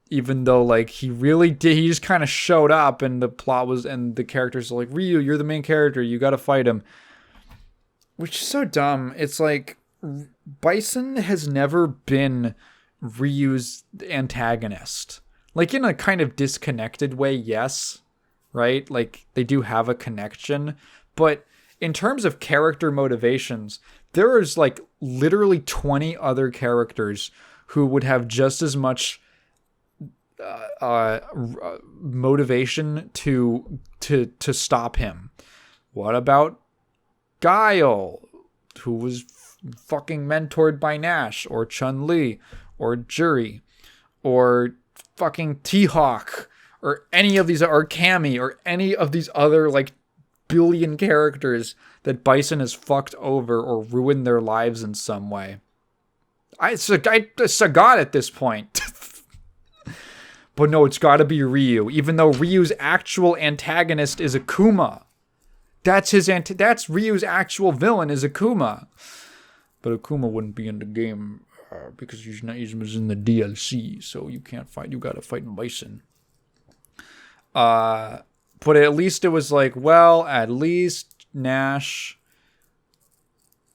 even though like he really did, he just kind of showed up, and the plot was, and the characters are like, Ryu, you're the main character, you gotta fight him. Which is so dumb. It's like, Bison has never been Ryu's antagonist. Like in a kind of disconnected way, yes. Right? Like, they do have a connection. But in terms of character motivations, there is, like, literally 20 other characters who would have just as much motivation to stop him. What about Guile, who was fucking mentored by Nash, or Chun-Li, or Juri, or fucking T-Hawk, or any of these, or Cammy, or any of these other, like, billion characters that Bison has fucked over or ruined their lives in some way. I got at this point. But no, it's gotta be Ryu, even though Ryu's actual antagonist is Akuma. That's Ryu's actual villain, is Akuma. But Akuma wouldn't be in the game because he's in the DLC, so you can't fight, you gotta fight Bison. But at least it was like, well, at least Nash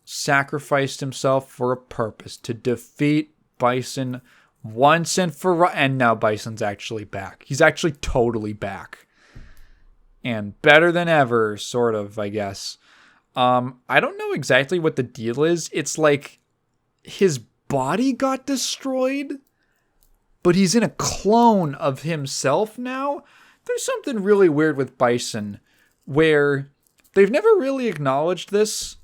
sacrificed himself for a purpose, to defeat Bison once and for all. And now Bison's actually back. He's actually totally back. And better than ever, sort of, I guess. I don't know exactly what the deal is. It's like his body got destroyed, but he's in a clone of himself now. There's something really weird with Bison where they've never really acknowledged this,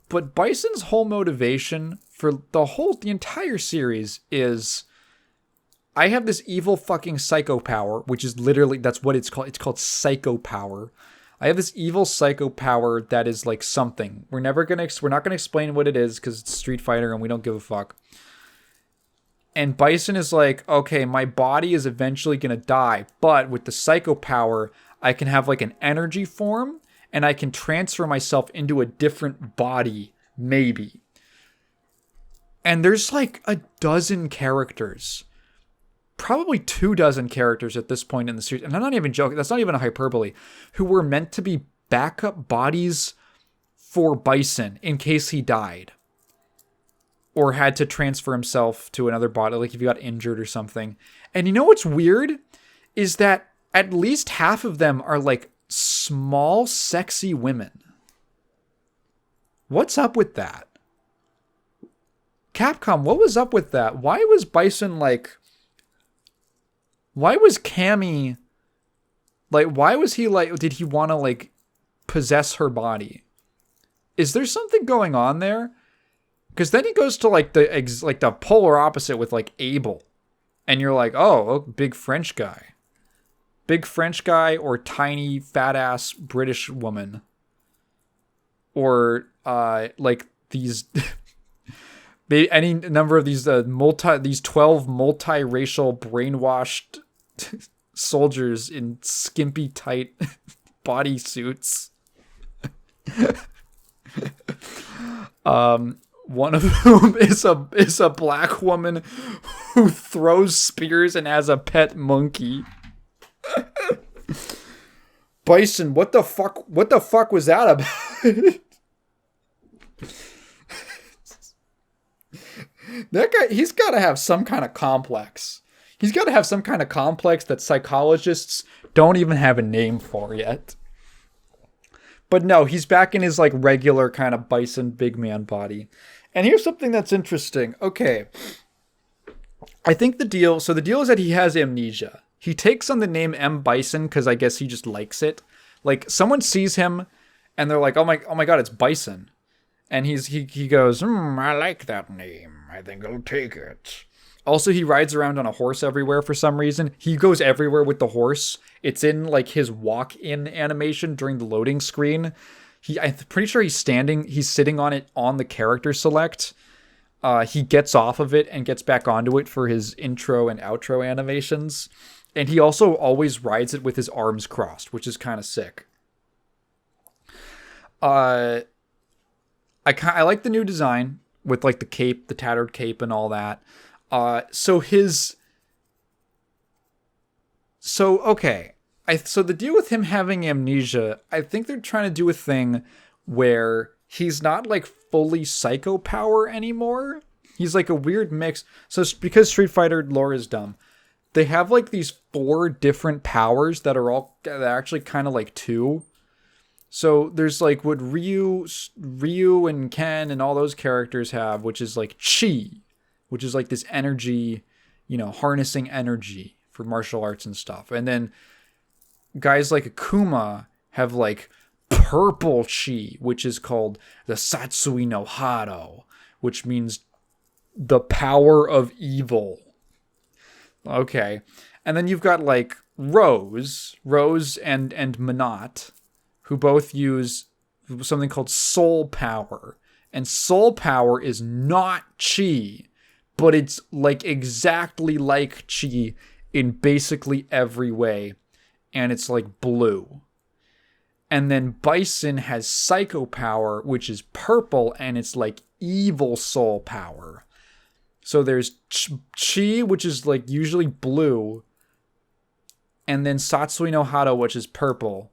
but Bison's whole motivation for the entire series is, I have this evil fucking psycho power, which is literally, that's what it's called. It's called psycho power. I have this evil psycho power that is like something. We're not going to explain what it is because it's Street Fighter and we don't give a fuck. And Bison is like, okay, my body is eventually going to die, but with the psycho power, I can have like an energy form and I can transfer myself into a different body, maybe. And there's like a dozen characters, probably 24 characters at this point in the series. And I'm not even joking. That's not even a hyperbole, who were meant to be backup bodies for Bison in case he died. Or had to transfer himself to another body, like if he got injured or something. And you know what's weird? Is that at least half of them are like small, sexy women. What's up with that? Capcom, what was up with that? Why was Bison like... Why was Cammy... Like, why was he like... Did he want to like possess her body? Is there something going on there? Because then he goes to like the polar opposite with like Abel. And you're like, oh, big French guy. Big French guy or tiny fat ass British woman. Or like these any number of these 12 multiracial brainwashed soldiers in skimpy tight bodysuits. One of whom is a black woman who throws spears and has a pet monkey. Bison, what the fuck was that about? That guy, he's got to have some kind of complex. He's got to have some kind of complex that psychologists don't even have a name for yet. But no, he's back in his like regular kind of bison big man body. And here's something that's interesting. Okay. I think the deal is that he has amnesia. He takes on the name M. Bison because I guess he just likes it. Like, someone sees him and they're like, oh my god, it's Bison. And he goes, I like that name. I think I'll take it. Also, he rides around on a horse everywhere for some reason. He goes everywhere with the horse. It's in like his walk-in animation during the loading screen. I'm pretty sure he's sitting on it on the character select. He gets off of it and gets back onto it for his intro and outro animations. And he also always rides it with his arms crossed, which is kind of sick. I like the new design with like the cape, the tattered cape and all that. So the deal with him having amnesia, I think they're trying to do a thing where he's not like fully psycho power anymore. He's like a weird mix. So because Street Fighter lore is dumb, they have like these 4 different powers that are actually kind of like 2. So there's like what Ryu and Ken and all those characters have, which is like chi, which is like this energy, harnessing energy for martial arts and stuff. And then guys like Akuma have like purple chi, which is called the Satsui no Hado, which means the power of evil. Okay. And then you've got like Rose and Minot, who both use something called soul power. And soul power is not chi, but it's like exactly like chi in basically every way. And it's like blue. And then Bison has psycho power, which is purple, and it's like evil soul power. So there's chi, which is like usually blue, and then Satsui no Hado, which is purple.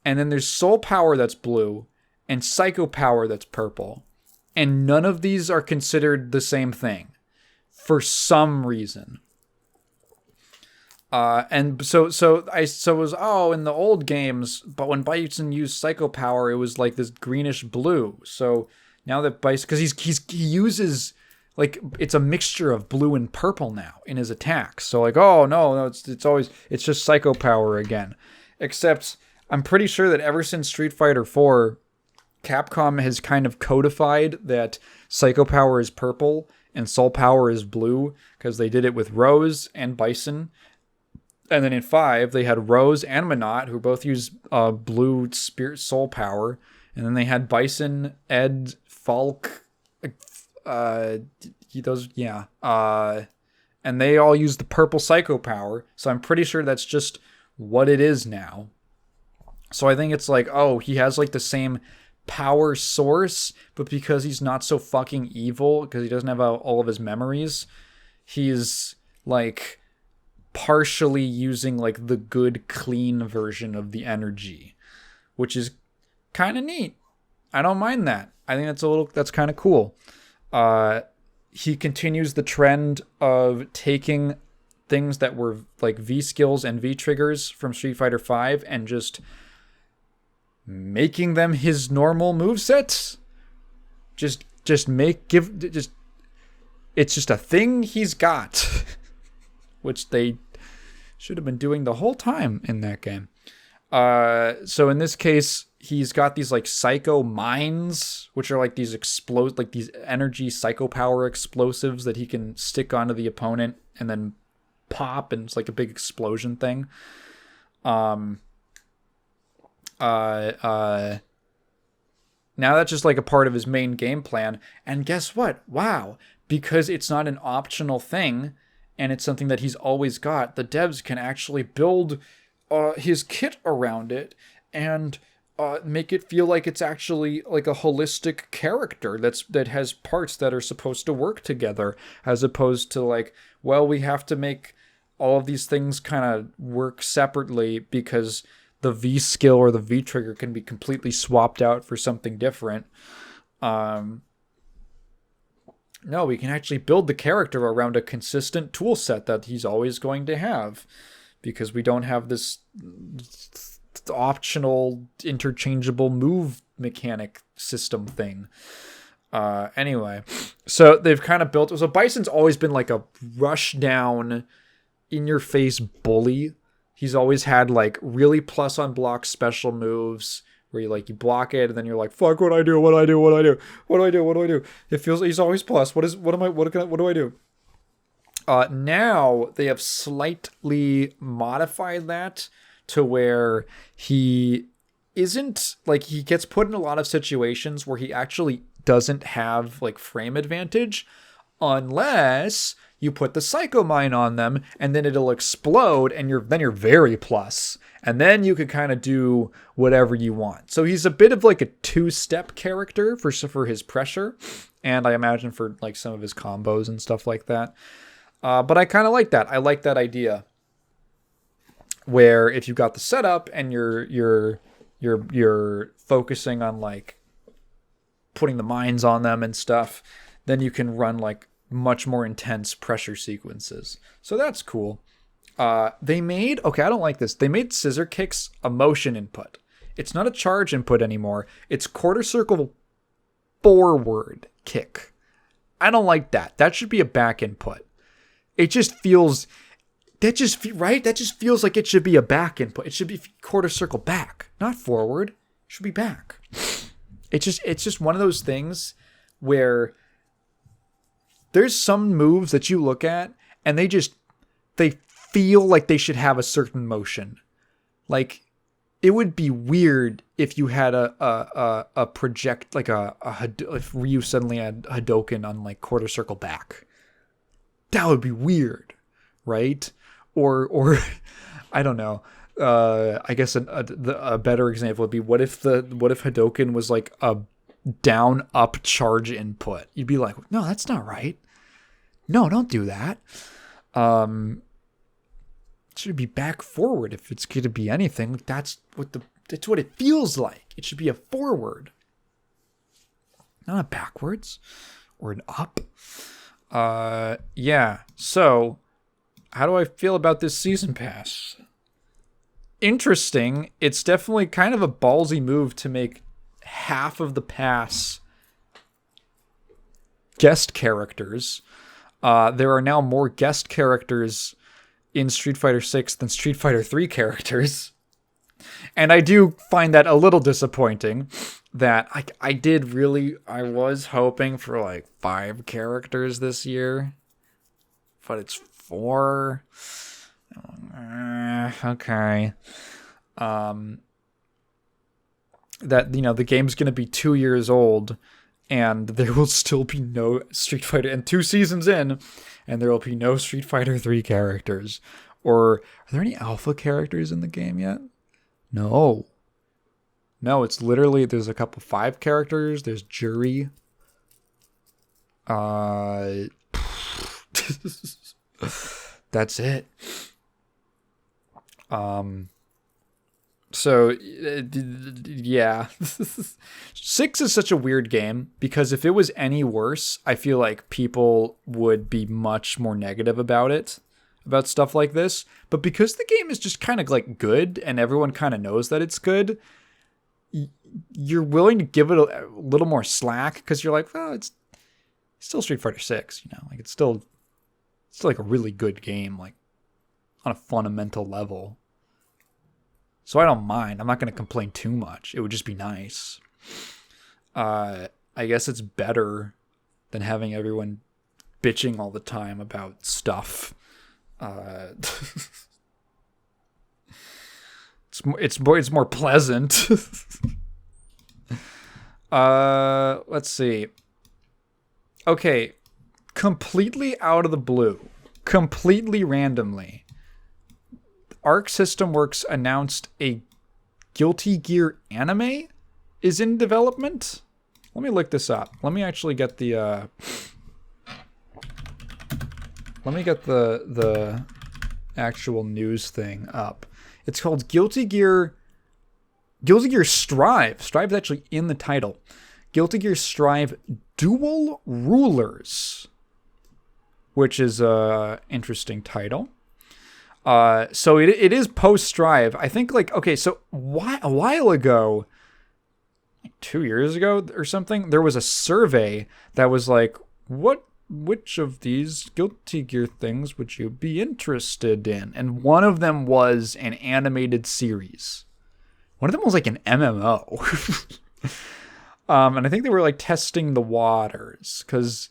And then there's soul power that's blue, and psycho power that's purple. And none of these are considered the same thing for some reason. And so it was in the old games, but when Bison used psycho power, it was like this greenish blue. So now that Bison, because he uses like it's a mixture of blue and purple now in his attacks. So like, oh no, it's just psycho power again. Except I'm pretty sure that ever since Street Fighter 4, Capcom has kind of codified that psycho power is purple and soul power is blue, because they did it with Rose and Bison. And then in 5, they had Rose and Minot, who both use blue spirit soul power. And then they had Bison, Ed, Falk, and they all use the purple psycho power. So I'm pretty sure that's just what it is now. So I think it's like, he has like the same power source, but because he's not so fucking evil, because he doesn't have all of his memories, he's like partially using like the good clean version of the energy, which is kind of neat. I don't mind that. I think that's kind of cool. He continues the trend of taking things that were like V skills and V triggers from Street Fighter 5 and just making them his normal movesets. It's just a thing he's got, which they should have been doing the whole time in that game. So in this case, he's got these like psycho mines, which are like these these energy psycho power explosives that he can stick onto the opponent and then pop, and it's like a big explosion thing. Now that's just like a part of his main game plan. And guess what? Wow. Because it's not an optional thing and it's something that he's always got, the devs can actually build his kit around it and make it feel like it's actually like a holistic character that has parts that are supposed to work together, as opposed to like, well, we have to make all of these things kind of work separately because the V skill or the V trigger can be completely swapped out for something different. No, we can actually build the character around a consistent tool set that he's always going to have, because we don't have this optional interchangeable move mechanic system thing. Anyway, so they've kind of built. So Bison's always been like a rush down, in your face bully. He's always had like really plus on block special moves where you block it and then you're like, fuck, what do I do? It feels like he's always plus. What do I do? Now they have slightly modified that to where he isn't like, he gets put in a lot of situations where he actually doesn't have like frame advantage unless you put the Psycho Mine on them and then it'll explode and you're very plus. And then you could kind of do whatever you want. So he's a bit of like a two-step character for his pressure, and I imagine for like some of his combos and stuff like that. But I kind of like that. I like that idea where if you got the setup and you're focusing on like putting the mines on them and stuff, then you can run like much more intense pressure sequences. So that's cool. I don't like this. They made scissor kicks a motion input. It's not a charge input anymore. It's quarter circle forward kick. I don't like that. That should be a back input. It just feels, that just feels like it should be a back input. It should be quarter circle back, not forward. It should be back. It's just one of those things where there's some moves that you look at and they feel like they should have a certain motion. Like, it would be weird if you had a project, like if Ryu suddenly had Hadouken on like quarter circle back. That would be weird, right? Or I don't know. I guess a better example would be, what if Hadouken was like a down up charge input? You'd be like, no, that's not right. No, don't do that. It should be back forward if it's going to be anything. That's what it feels like. It should be a forward, not a backwards or an up. Yeah. So, how do I feel about this season pass? Interesting. It's definitely kind of a ballsy move to make half of the pass guest characters. There are now more guest characters in Street Fighter 6 than Street Fighter 3 characters. And I do find that a little disappointing that I was hoping for like 5 characters this year, but it's 4. Okay. That, the game's going to be 2 years old and there will still be no Street Fighter, and 2 seasons in, and there will be no Street Fighter 3 characters. Or are there any alpha characters in the game yet? No, it's literally, there's a couple 5 characters. There's Jury. That's it. So, yeah. 6 is such a weird game, because if it was any worse, I feel like people would be much more negative about stuff like this. But because the game is just kind of like good, and everyone kind of knows that it's good, you're willing to give it a little more slack, because you're like, well, it's still Street Fighter 6, like it's still like a really good game, like on a fundamental level. So I don't mind. I'm not going to complain too much. It would just be nice. I guess it's better than having everyone bitching all the time about stuff. It's more pleasant. Let's see. Okay, completely out of the blue, completely randomly, Arc System Works announced a Guilty Gear anime is in development. Let me look this up. Let me actually get the the actual news thing up. It's called Guilty Gear Strive. Strive is actually in the title. Guilty Gear Strive Dual Rulers, which is a interesting title. So it is post Strive. I think so a while ago, like 2 years ago or something, there was a survey that was like, which of these Guilty Gear things would you be interested in? And one of them was an animated series. One of them was like an MMO. And I think they were like testing the waters because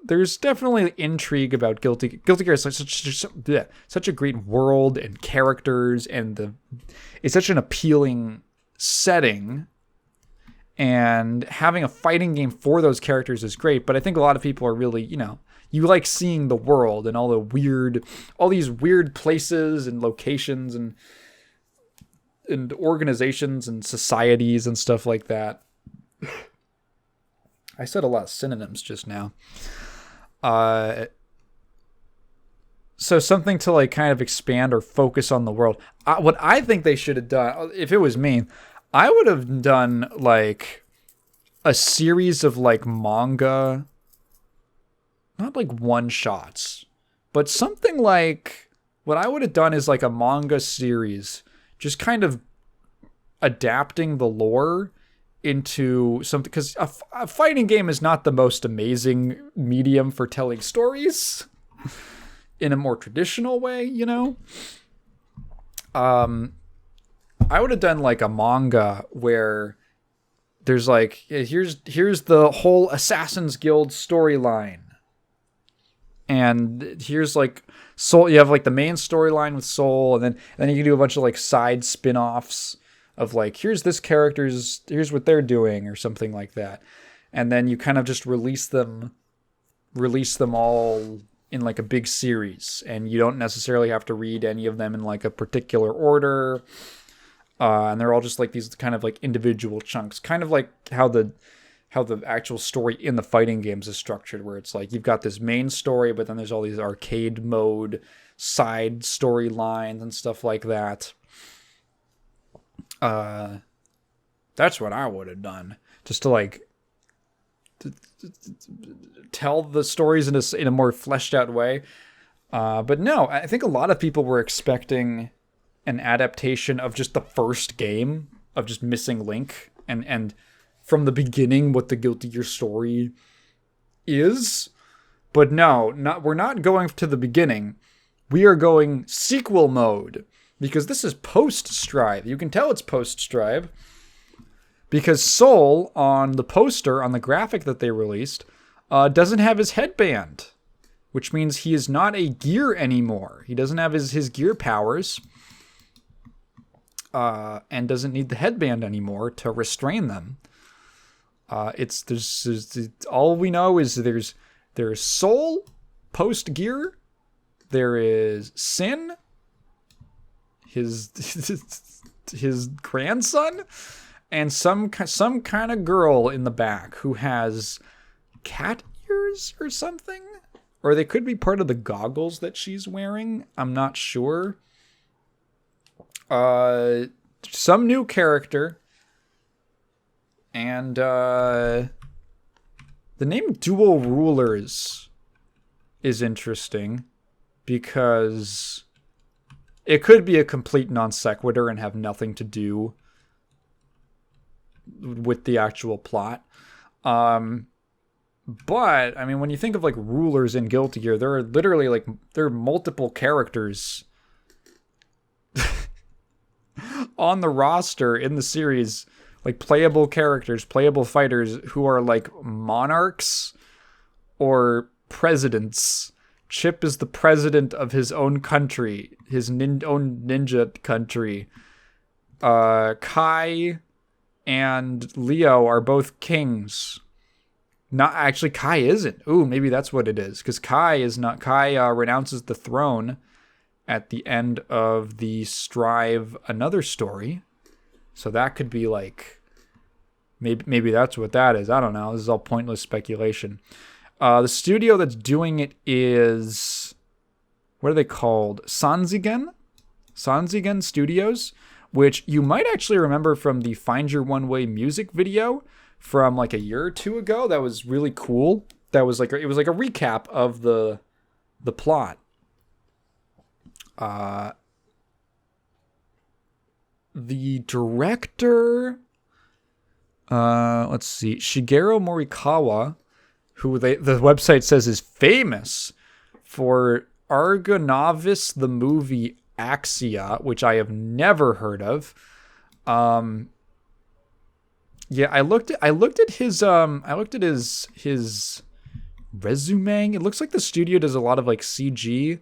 there's definitely intrigue about Guilty Gear. It's like such a great world and characters, and it's such an appealing setting. And having a fighting game for those characters is great, but I think a lot of people are really, you like seeing the world and all these weird places and locations and organizations and societies and stuff like that. I said a lot of synonyms just now. So something to like kind of expand or focus on the world. What I think they should have done, if it was me, I would have done like a series of like manga, not like one shots, but something like what I would have done is like a manga series, just kind of adapting the lore into something, because a fighting game is not the most amazing medium for telling stories in a more traditional way, I would have done like a manga where there's like, here's the whole Assassin's Guild storyline, and here's like Soul. You have like the main storyline with Soul, and then you can do a bunch of like side spin-offs of like, here's what they're doing or something like that, and then you kind of just release them all in like a big series, and you don't necessarily have to read any of them in like a particular order. And they're all just like these kind of like individual chunks, kind of like how the actual story in the fighting games is structured, where it's like you've got this main story, but then there's all these arcade mode side storylines and stuff like that. That's what I would have done, just to like tell the stories in a more fleshed out way. But no, I think a lot of people were expecting an adaptation of just the first game, of just Missing Link, and from the beginning what the Guilty Gear story is. But no, we're not going to the beginning. We are going sequel mode, because this is post-Strive. You can tell it's post-Strive because Soul, on the poster, on the graphic that they released, doesn't have his headband, which means he is not a gear anymore. He doesn't have his gear powers. And doesn't need the headband anymore to restrain them. There's all we know is there's Soul post gear. There is Sin, his grandson, and some kind of girl in the back who has cat ears or something, or they could be part of the goggles that she's wearing. I'm not sure. Some new character, and the name Dual Rulers is interesting because it could be a complete non sequitur and have nothing to do with the actual plot. But I mean, when you think of like rulers in Guilty Gear, there are multiple characters on the roster in the series, like playable characters, playable fighters who are like monarchs or presidents. Chip is the president of his own country, his own ninja country. Kai and Leo are both kings. Not actually, Kai isn't. Ooh, maybe that's what it is. Because Kai is not. Kai renounces the throne at the end of the Strive Another story. So that could be like, maybe that's what that is. I don't know. This is all pointless speculation. The studio that's doing it is, what are they called? Sanzigen Studios, which you might actually remember from the Find Your One Way music video from like a year or two ago. That was really cool. That was like, it was like a recap of the plot. The director, let's see, Shigeru Morikawa, who the website says is famous for Argonavis, the movie Axia, which I have never heard of. Yeah, I looked at his resume. It looks like the studio does a lot of like CG,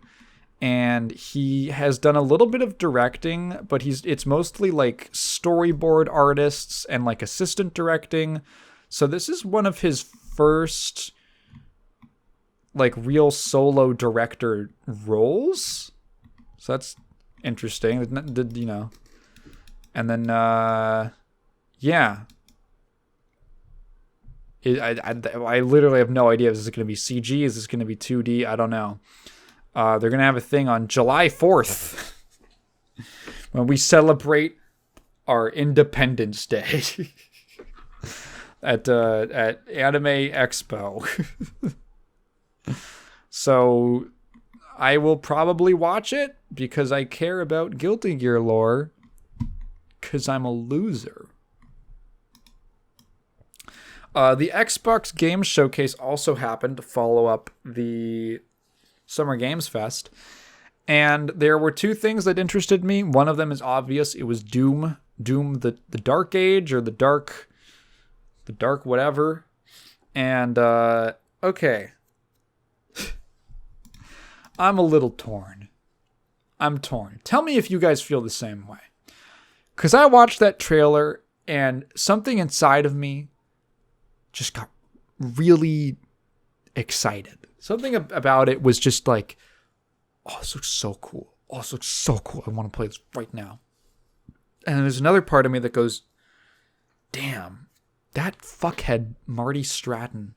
and he has done a little bit of directing, but it's mostly like storyboard artists and like assistant directing. So this is one of his first like real solo director roles. So that's interesting. You know. And then yeah. I literally have no idea. Is this going to be CG? Is this going to be 2D? I don't know. They're going to have a thing on July 4th when we celebrate our Independence Day at Anime Expo. So I will probably watch it because I care about Guilty Gear lore because I'm a loser. The Xbox Games Showcase also happened to follow up the Summer Games Fest. And there were two things that interested me. One of them is obvious. It was Doom. Doom, the Dark Age, or the Dark whatever. And, okay. I'm a little torn. I'm torn. Tell me if you guys feel the same way. Because I watched that trailer and something inside of me just got really excited. Something about it was just like, oh, this looks so cool. Oh, this looks so cool. I want to play this right now. And there's another part of me that goes, damn, that fuckhead Marty Stratton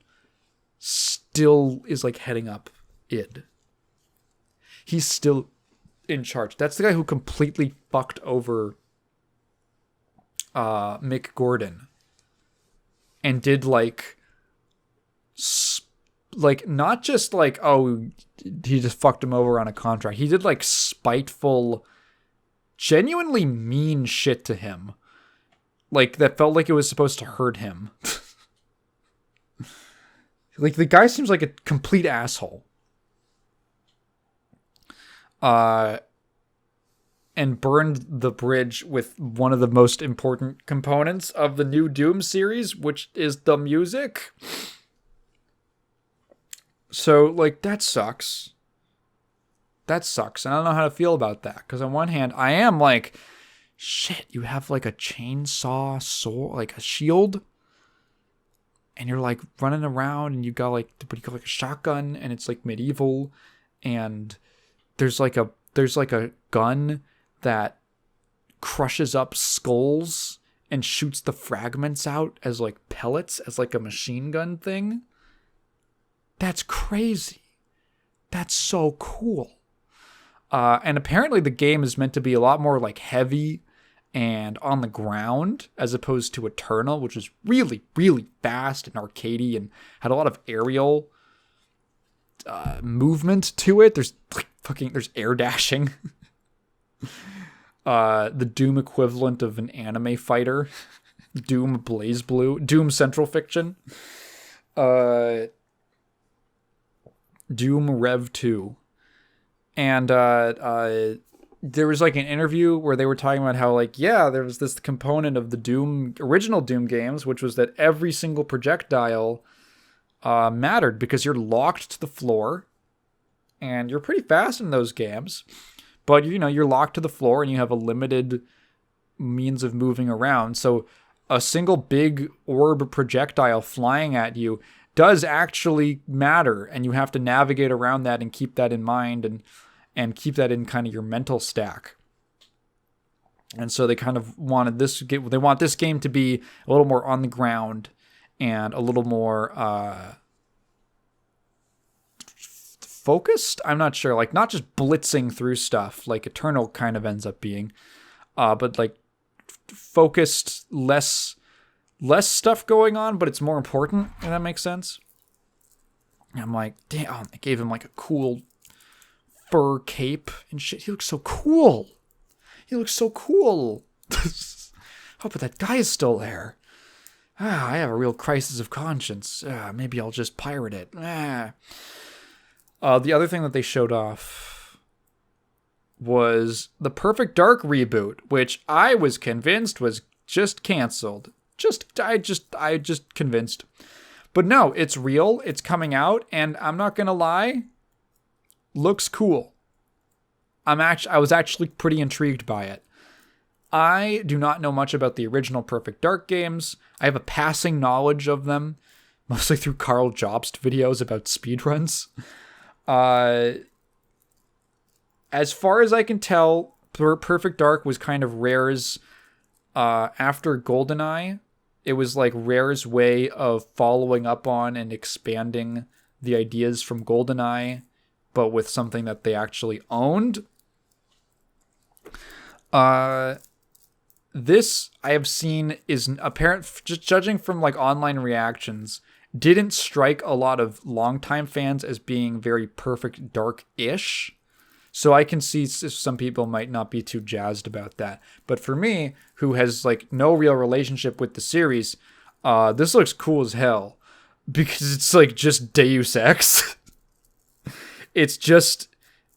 still is like heading up id. He's still in charge. That's the guy who completely fucked over Mick Gordon. And did like not just like, oh, he just fucked him over on a contract. He did like spiteful, genuinely mean shit to him. Like that felt like it was supposed to hurt him. Like the guy seems like a complete asshole. And burned the bridge with one of the most important components of the new Doom series, which is the music. So, like, that sucks. That sucks. And I don't know how to feel about that. Because on one hand, I am like, shit, you have like a chainsaw sword, like a shield. And you're like running around and you got like a shotgun and it's like medieval. And there's like a gun that crushes up skulls and shoots the fragments out as like pellets, as like a machine gun thing. That's crazy. That's so cool. And apparently the game is meant to be a lot more like heavy and on the ground as opposed to Eternal, which is really, really fast and arcadey and had a lot of aerial movement to it. There's like there's air dashing. The Doom equivalent of an anime fighter. Doom Blaze Blue. Doom Central Fiction. Doom Rev 2. And there was like an interview where they were talking about how like, yeah, there was this component of the original Doom games, which was that every single projectile mattered because you're locked to the floor and you're pretty fast in those games. But, you know, you're locked to the floor and you have a limited means of moving around. So a single big orb projectile flying at you does actually matter, and you have to navigate around that and keep that in mind and keep that in kind of your mental stack. And so they kind of wanted they want this game to be a little more on the ground and a little more focused. I'm not sure, like not just blitzing through stuff like Eternal kind of ends up being, but like focused, less stuff going on, but it's more important, if that makes sense. And I'm like, damn, they gave him like a cool fur cape and shit. He looks so cool. Oh, but that guy is still there. I have a real crisis of conscience. Maybe I'll just pirate it. The other thing that they showed off was the Perfect Dark reboot, which I was convinced was just canceled. I just convinced. But no, it's real. It's coming out, and I'm not gonna lie, looks cool. I was actually pretty intrigued by it. I do not know much about the original Perfect Dark games. I have a passing knowledge of them, mostly through Carl Jobst videos about speedruns. As far as I can tell, Perfect Dark was kind of Rare's, after GoldenEye, it was like Rare's way of following up on and expanding the ideas from GoldenEye, but with something that they actually owned. This I have seen is apparent, just judging from like online reactions, didn't strike a lot of longtime fans as being very Perfect Dark-ish. So I can see some people might not be too jazzed about that. But for me, who has like no real relationship with the series, this looks cool as hell. Because it's like just Deus Ex. It's just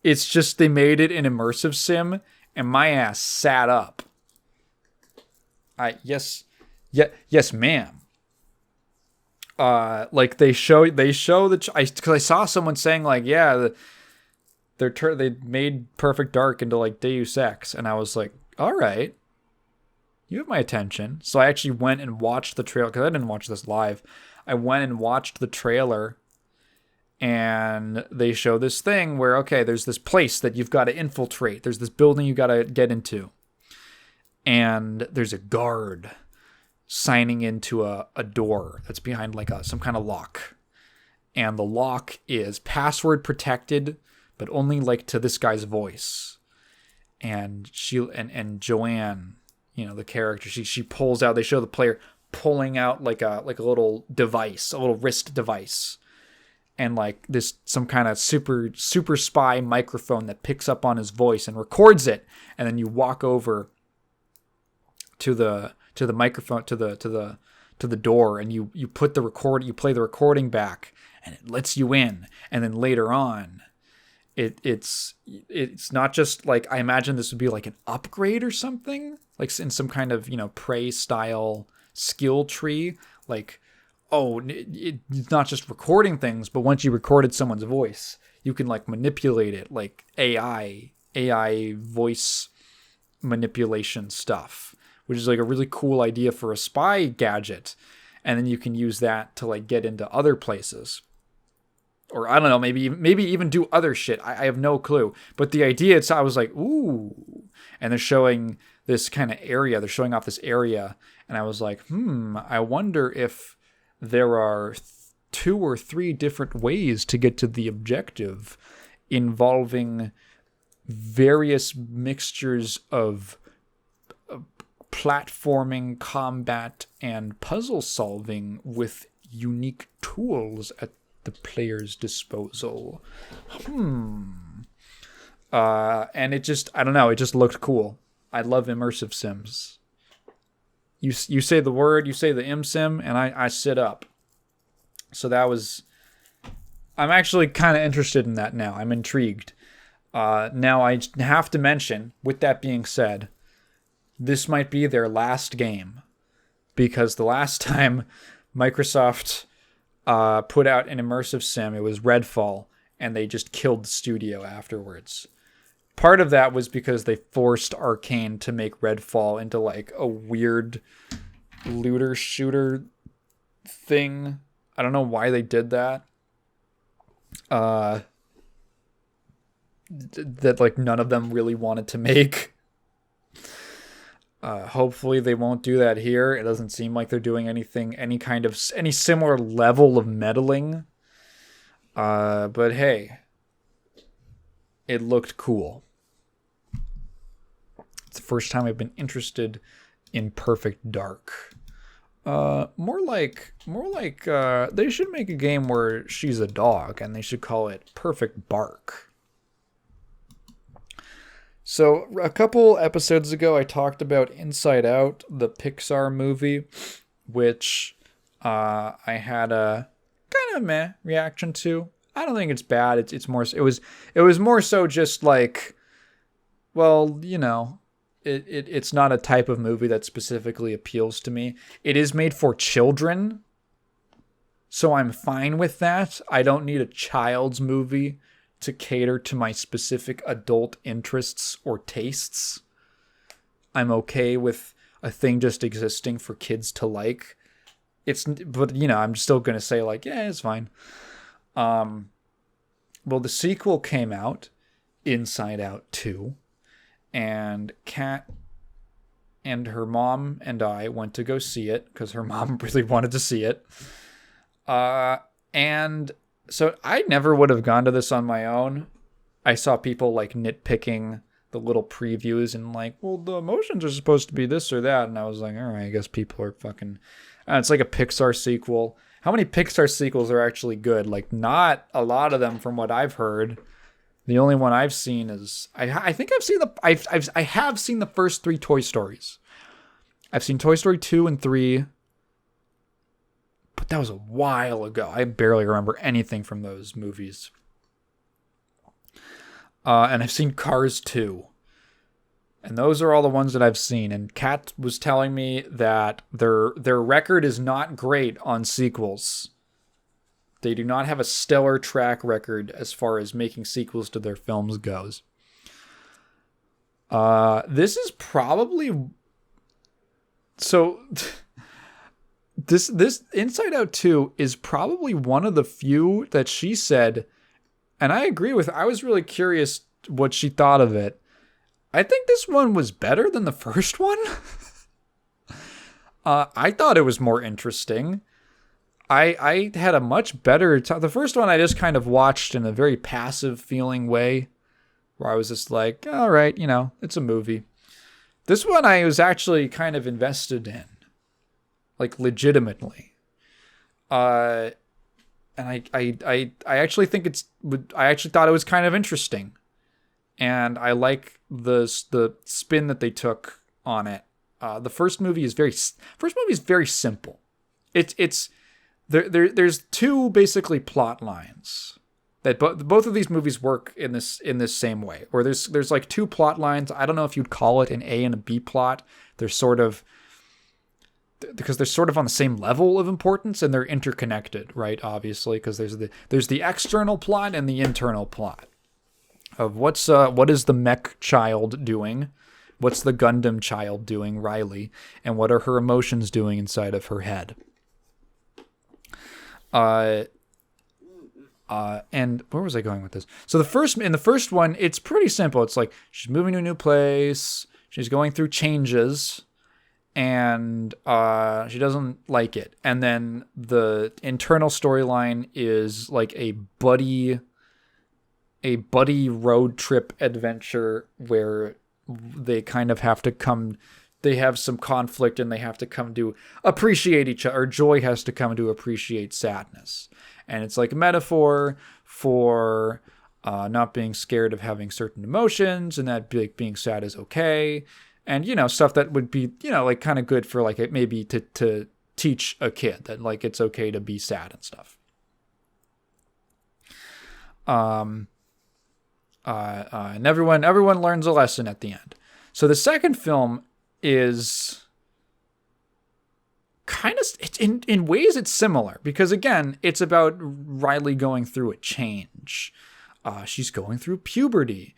they made it an immersive sim, and my ass sat up. Yes, ma'am. Like they show that because I saw someone saying like, yeah, they made Perfect Dark into like Deus Ex, and I was like, all right, you have my attention. So I actually went and watched the trailer, because I didn't watch this live. I went and watched the trailer, and they show this thing where, okay, there's this place that you've got to infiltrate. There's this building you got to get into. And there's a guard signing into a door that's behind like some kind of lock. And the lock is password protected, but only like to this guy's voice. And and Joanne, the character, she pulls out, they show the player pulling out like a little device, a little wrist device. And like this, some kind of super spy microphone that picks up on his voice and records it. And then you walk over to the microphone, to the door, and you put the record, you play the recording back, and it lets you in. And then later on, it's not just like, I imagine this would be like an upgrade or something, like in some kind of Prey style skill tree, like, oh, it's not just recording things, but once you recorded someone's voice, you can like manipulate it, like AI voice manipulation stuff, which is like a really cool idea for a spy gadget. And then you can use that to like get into other places. Or I don't know, maybe even do other shit. I have no clue. But the idea, I was like, ooh. And they're showing this kind of area. They're showing off this area. And I was like, I wonder if there are 2 or 3 different ways to get to the objective, involving various mixtures of platforming, combat, and puzzle solving with unique tools at the player's disposal. And it just, I don't know, it just looked cool. I love immersive sims. You say the word, you say the sim, and I sit up. So that was, I'm actually kind of interested in that now. I'm intrigued. Now I have to mention, with that being said, this might be their last game, because the last time Microsoft put out an immersive sim, it was Redfall, and they just killed the studio afterwards. Part of that was because they forced Arcane to make Redfall into like a weird looter shooter thing. I don't know why they did that. That like none of them really wanted to make. Hopefully they won't do that here. It doesn't seem like they're doing anything, any similar level of meddling. But hey, it looked cool. It's the first time I've been interested in Perfect Dark. More like they should make a game where she's a dog and they should call it Perfect Bark. So a couple episodes ago, I talked about Inside Out, the Pixar movie, which I had a kind of meh reaction to. I don't think it's bad. It was more so just like, well, you know, it's not a type of movie that specifically appeals to me. It is made for children, so I'm fine with that. I don't need a child's movie to cater to my specific adult interests or tastes. I'm okay with a thing just existing for kids to like. But you know, I'm still gonna say like, yeah, it's fine. Well, the sequel came out, Inside Out 2, and Kat and her mom and I went to go see it because her mom really wanted to see it. And so I never would have gone to this on my own. I saw people like nitpicking the little previews and like, well, the emotions are supposed to be this or that. And I was like, all right, I guess people are fucking... it's like a Pixar sequel. How many Pixar sequels are actually good? Like, not a lot of them from what I've heard. The only one I've seen is... I think I've seen I have seen the first 3 Toy Stories. I've seen Toy Story 2 and 3... but that was a while ago. I barely remember anything from those movies. And I've seen Cars 2. And those are all the ones that I've seen. And Kat was telling me that their record is not great on sequels. They do not have a stellar track record as far as making sequels to their films goes. This is probably... So... This Inside Out 2 is probably one of the few that she said, and I agree with, I was really curious what she thought of it. I think this one was better than the first one. I thought it was more interesting. I had a much better time. The first one I just kind of watched in a very passive feeling way, where I was just like, all right, you know, it's a movie. This one I was actually kind of invested in. Like, legitimately. And I actually think I actually thought it was kind of interesting. And I like the spin that they took on it. The first movie is very simple. There's 2 basically plot lines that both of these movies work in this same way. Where there's like 2 plot lines. I don't know if you'd call it an A and a B plot. They're sort of... because they're sort of on the same level of importance and they're interconnected, right? Obviously, because there's the external plot and the internal plot of what is the mech child doing, what's the Gundam child doing, Riley, and what are her emotions doing inside of her head. And where was I going with this? So in the first one, it's pretty simple. It's like she's moving to a new place, she's going through changes. And she doesn't like it. And then the internal storyline is like a buddy road trip adventure where they kind of have to come... they have some conflict and they have to come to appreciate each other. Or Joy has to come to appreciate sadness. And it's like a metaphor for not being scared of having certain emotions and that being sad is okay. And, you know, stuff that would be, you know, like kind of good for like maybe to teach a kid that like it's okay to be sad and stuff. And everyone learns a lesson at the end. So the second film is kind of, in ways it's similar because again, it's about Riley going through a change. She's going through puberty.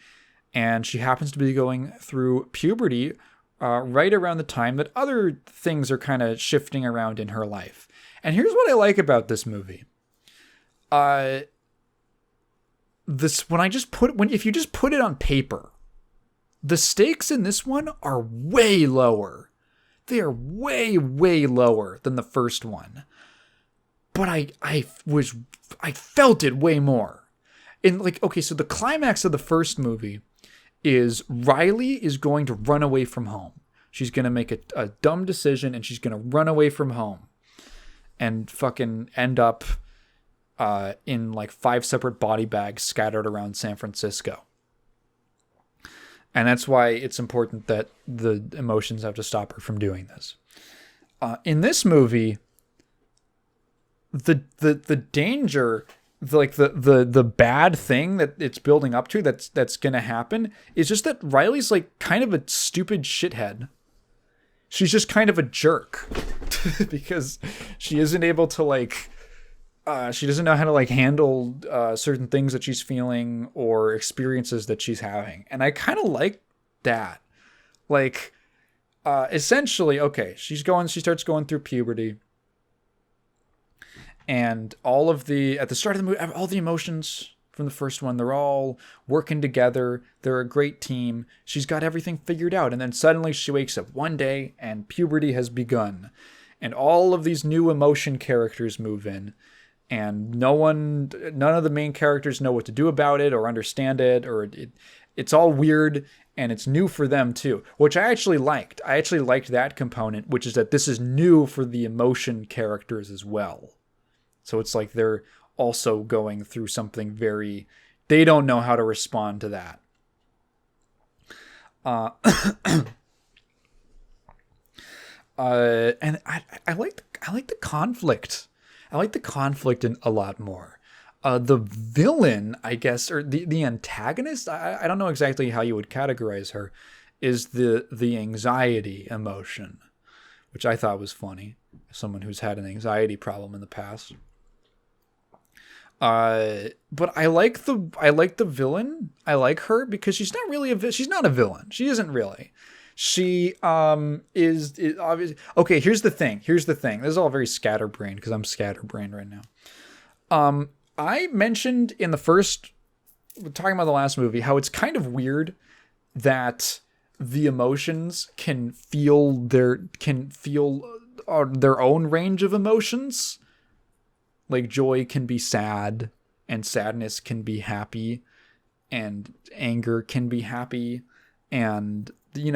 And she happens to be going through puberty right around the time that other things are kind of shifting around in her life. And here's what I like about this movie. If you just put it on paper, the stakes in this one are way lower. They are way, way lower than the first one. But I felt it way more. So the climax of the first movie is Riley is going to run away from home. She's going to make a dumb decision and she's going to run away from home and fucking end up in like 5 separate body bags scattered around San Francisco. And that's why it's important that the emotions have to stop her from doing this. In this movie, the danger, the bad thing that it's building up to that's going to happen is just that Riley's like kind of a stupid shithead. She's just kind of a jerk because she isn't able to she doesn't know how to handle certain things that she's feeling or experiences that she's having. And I kind of like that. Essentially, okay, she starts going through puberty. And at the start of the movie, all the emotions from the first one, they're all working together. They're a great team. She's got everything figured out. And then suddenly she wakes up one day and puberty has begun. And all of these new emotion characters move in. And none of the main characters know what to do about it or understand it, or it's all weird and it's new for them too, which I actually liked. I actually liked that component, which is that this is new for the emotion characters as well. So it's like they're also going through something they don't know how to respond to that. And I like the conflict. I like the conflict a lot more. The villain, I guess, or the antagonist, I don't know exactly how you would categorize her, is the anxiety emotion, which I thought was funny. As someone who's had an anxiety problem in the past. But I like the villain. I like her because she's not she's not a villain. She isn't really. She is obviously okay. Here's the thing. This is all very scatterbrained because I'm scatterbrained right now. I mentioned in the first, talking about the last movie, how it's kind of weird that the emotions can feel their own range of emotions. Like joy can be sad, and sadness can be happy, and anger can be happy, and it's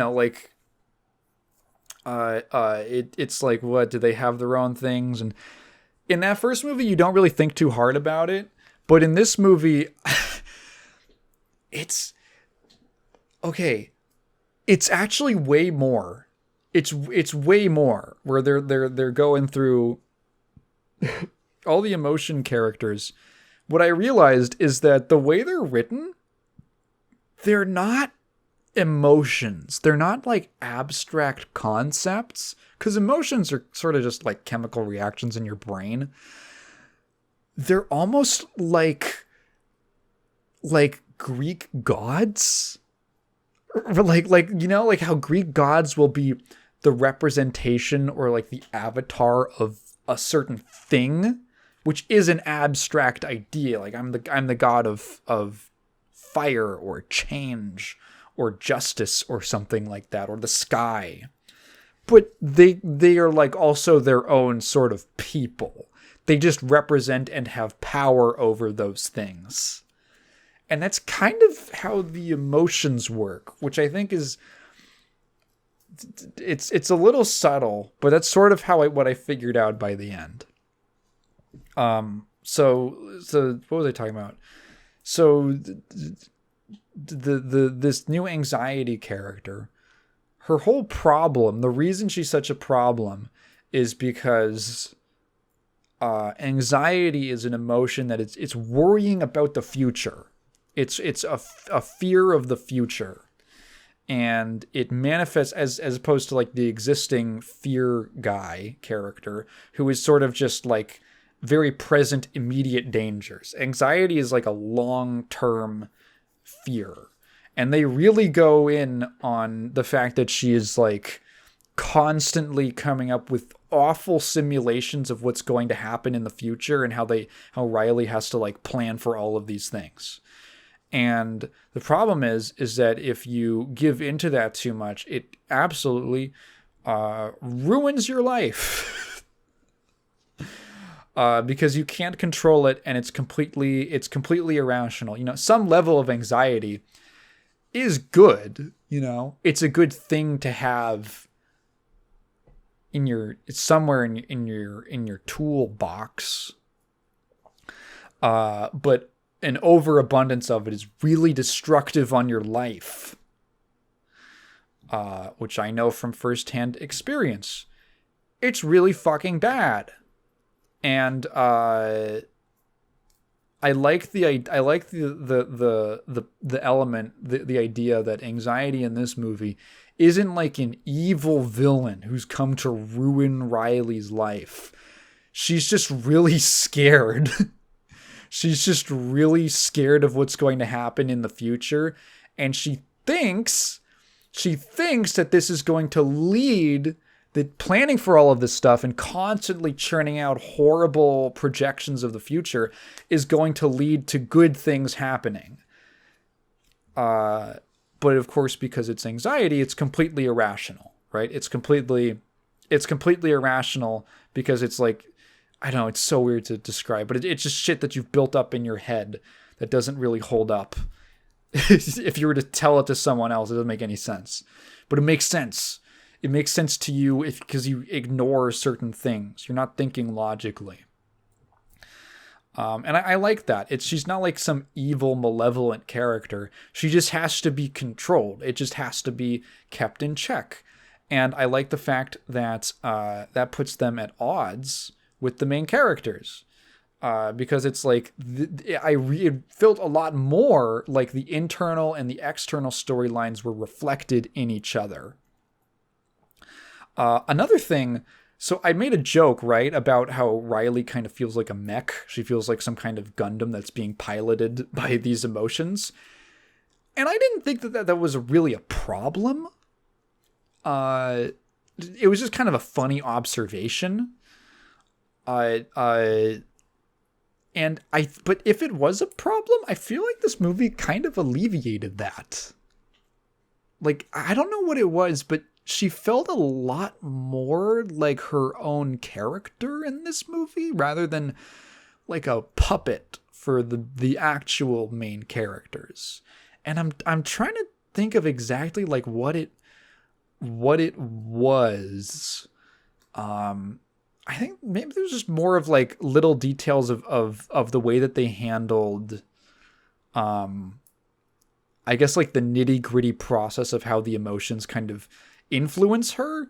like, what, do they have their own things? And in that first movie, you don't really think too hard about it, but in this movie, it's okay. It's actually way more. It's way more where they're going through all the emotion characters. What I realized is that the way they're written, they're not emotions. They're not like abstract concepts, because emotions are sort of just like chemical reactions in your brain. They're almost like Greek gods, like how Greek gods will be the representation or like the avatar of a certain thing, which is an abstract idea. Like I'm the god of fire or change or justice or something like that, or the sky. But they are like also their own sort of people. They just represent and have power over those things. And that's kind of how the emotions work, which I think is it's a little subtle, but that's sort of what I figured out by the end. So what was I talking about? So this new anxiety character, her whole problem, the reason she's such a problem is because anxiety is an emotion that it's worrying about the future. It's a fear of the future. And it manifests as opposed to like the existing fear guy character who is sort of just like very present, immediate dangers. Anxiety is like a long-term fear. And they really go in on the fact that she is like constantly coming up with awful simulations of what's going to happen in the future and how Riley has to like plan for all of these things. And the problem is that if you give into that too much, it absolutely ruins your life. Because you can't control it, and it's completely irrational. You know, some level of anxiety is good. You know, it's a good thing to have in your somewhere in your toolbox. But an overabundance of it is really destructive on your life. Which I know from firsthand experience. It's really fucking bad. And I like the element, the idea that anxiety in this movie isn't like an evil villain who's come to ruin Riley's life. She's just really scared. She's just really scared of what's going to happen in the future, and she thinks that this is going to lead, that planning for all of this stuff and constantly churning out horrible projections of the future is going to lead to good things happening. But of course, because it's anxiety, it's completely irrational, right? It's completely irrational because it's like, I don't know, it's so weird to describe, but it's just shit that you've built up in your head that doesn't really hold up. If you were to tell it to someone else, it doesn't make any sense. But it makes sense. It makes sense to you because you ignore certain things. You're not thinking logically. And I like that. She's not like some evil, malevolent character. She just has to be controlled. It just has to be kept in check. And I like the fact that that puts them at odds with the main characters. Because it's like, it felt a lot more like the internal and the external storylines were reflected in each other. Another thing, so I made a joke, right, about how Riley kind of feels like a mech. She feels like some kind of Gundam that's being piloted by these emotions. And I didn't think that was really a problem. It was just kind of a funny observation. But if it was a problem, I feel like this movie kind of alleviated that. Like, I don't know what it was, but she felt a lot more like her own character in this movie rather than like a puppet for the actual main characters. And I'm trying to think of exactly like what it was. I think maybe there's just more of like little details of the way that they handled, I guess like the nitty gritty process of how the emotions kind of influence her,